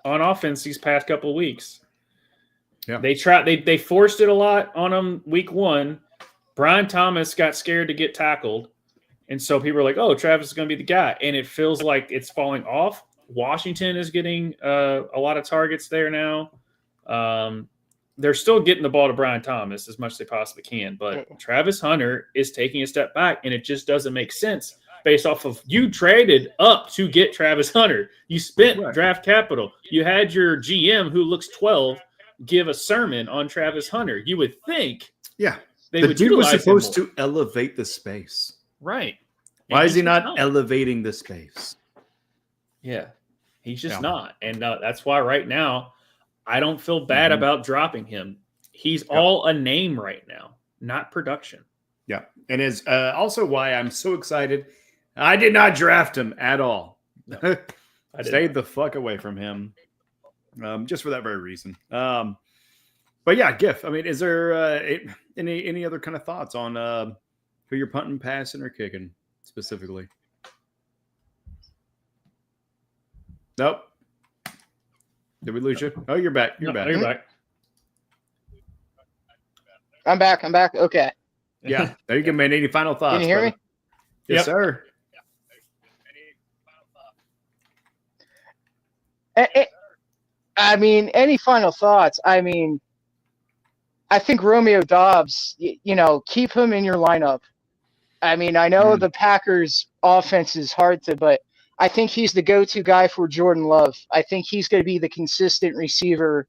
on offense these past couple of weeks. Yeah, they forced it a lot on him week 1. Brian Thomas got scared to get tackled, and so people are like, "Oh, Travis is going to be the guy," and it feels like it's falling off. Washington is getting a lot of targets there now. They're still getting the ball to Brian Thomas as much as they possibly can, but Travis Hunter is taking a step back, and it just doesn't make sense based off of you traded up to get Travis Hunter. You spent draft capital. You had your GM who looks 12 give a sermon on Travis Hunter. You would think the dude was supposed to elevate the space. Right. Why is he not elevating the space? Yeah. He's just not. And that's why right now I don't feel bad about dropping him. He's all a name right now, not production. Yeah. And is also why I'm so excited. I did not draft him at all. No, I stayed the fuck away from him just for that very reason. But yeah, GIF. I mean, is there any other kind of thoughts on who you're punting, passing, or kicking specifically? Nope. Did we lose you? Oh, you're back. You're back. You're back. I'm back. Okay. Yeah. There you go, man. Any final thoughts? Can you hear me? Yes, sir. I mean, any final thoughts? I mean, I think Romeo Dobbs, keep him in your lineup. I mean, I know the Packers offense is hard to, but I think he's the go-to guy for Jordan Love. I think he's going to be the consistent receiver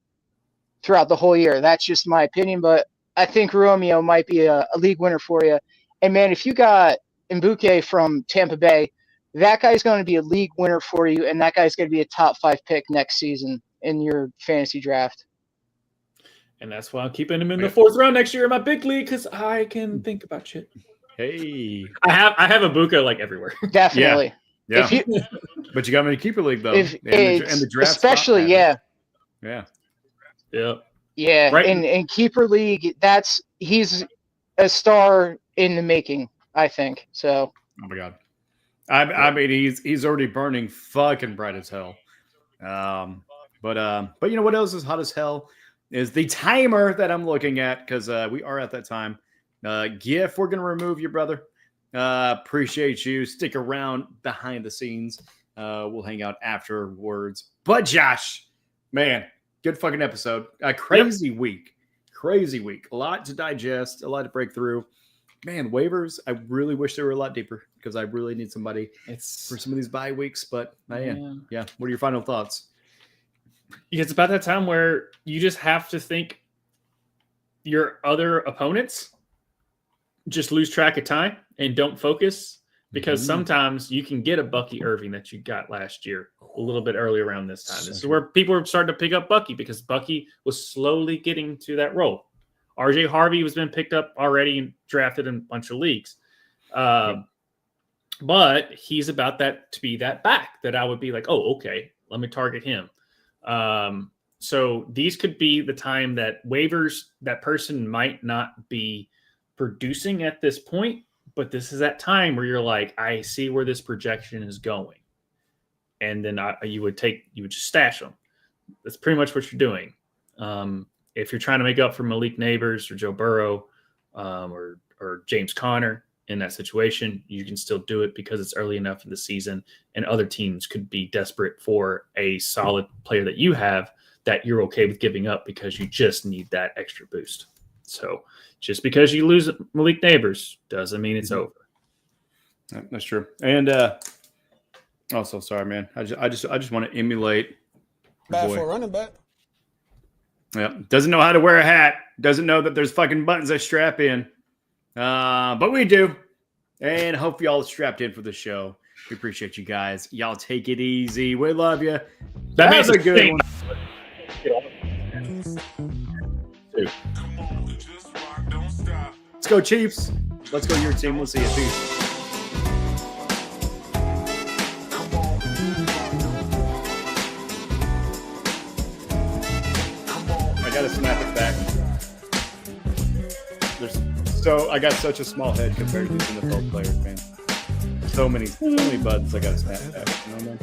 throughout the whole year. That's just my opinion, but I think Romeo might be a league winner for you. And man, if you got Mbuke from Tampa Bay, that guy's going to be a league winner for you, and that guy's going to be a top 5 pick next season in your fantasy draft. And that's why I'm keeping him in the 4th round next year in my big league, because I can think about shit. Hey, I have a Buka like everywhere. Definitely. Yeah. But you got me in a keeper league though. And the draft especially, spot, yeah. Yeah. Right. In keeper league, he's a star in the making, I think. So. Oh my god. I mean, he's already burning fucking bright as hell. But you know what else is hot as hell is the timer that I'm looking at, because we are at that time. GIF, we're gonna remove you, brother. Appreciate you. Stick around behind the scenes. We'll hang out afterwards. But Josh, man, good fucking episode. A crazy week. A lot to digest, a lot to break through. Man, waivers, I really wish they were a lot deeper, because I really need somebody for some of these bye weeks. But man, yeah. What are your final thoughts? It's about that time where you just have to think your other opponents just lose track of time and don't focus, because sometimes you can get a Bucky Irving that you got last year a little bit early around this time. This is where people are starting to pick up Bucky, because Bucky was slowly getting to that role. RJ Harvey has been picked up already and drafted in a bunch of leagues. But he's about that to be that back that I would be like, oh, okay, let me target him. So these could be the time that waivers, that person might not be producing at this point, but this is that time where you're like, I see where this projection is going. And then you would just stash them. That's pretty much what you're doing. If you're trying to make up for Malik Neighbors or Joe Burrow or James Conner in that situation, you can still do it because it's early enough in the season, and other teams could be desperate for a solid player that you have that you're okay with giving up because you just need that extra boost. So just because you lose Malik Neighbors doesn't mean it's over. That's true. And also, sorry, man. I just want to emulate. Bad for a running back. Yeah, doesn't know how to wear a hat. Doesn't know that there's fucking buttons that strap in. But we do. And hope y'all strapped in for the show. We appreciate you guys. Y'all take it easy. We love you. That Have makes a good one. Let's go, Chiefs. Let's go, your team. We'll see you. Peace. I gotta snap it back. I got such a small head compared to these NFL players, man. So many buttons I gotta snap back. You know, man?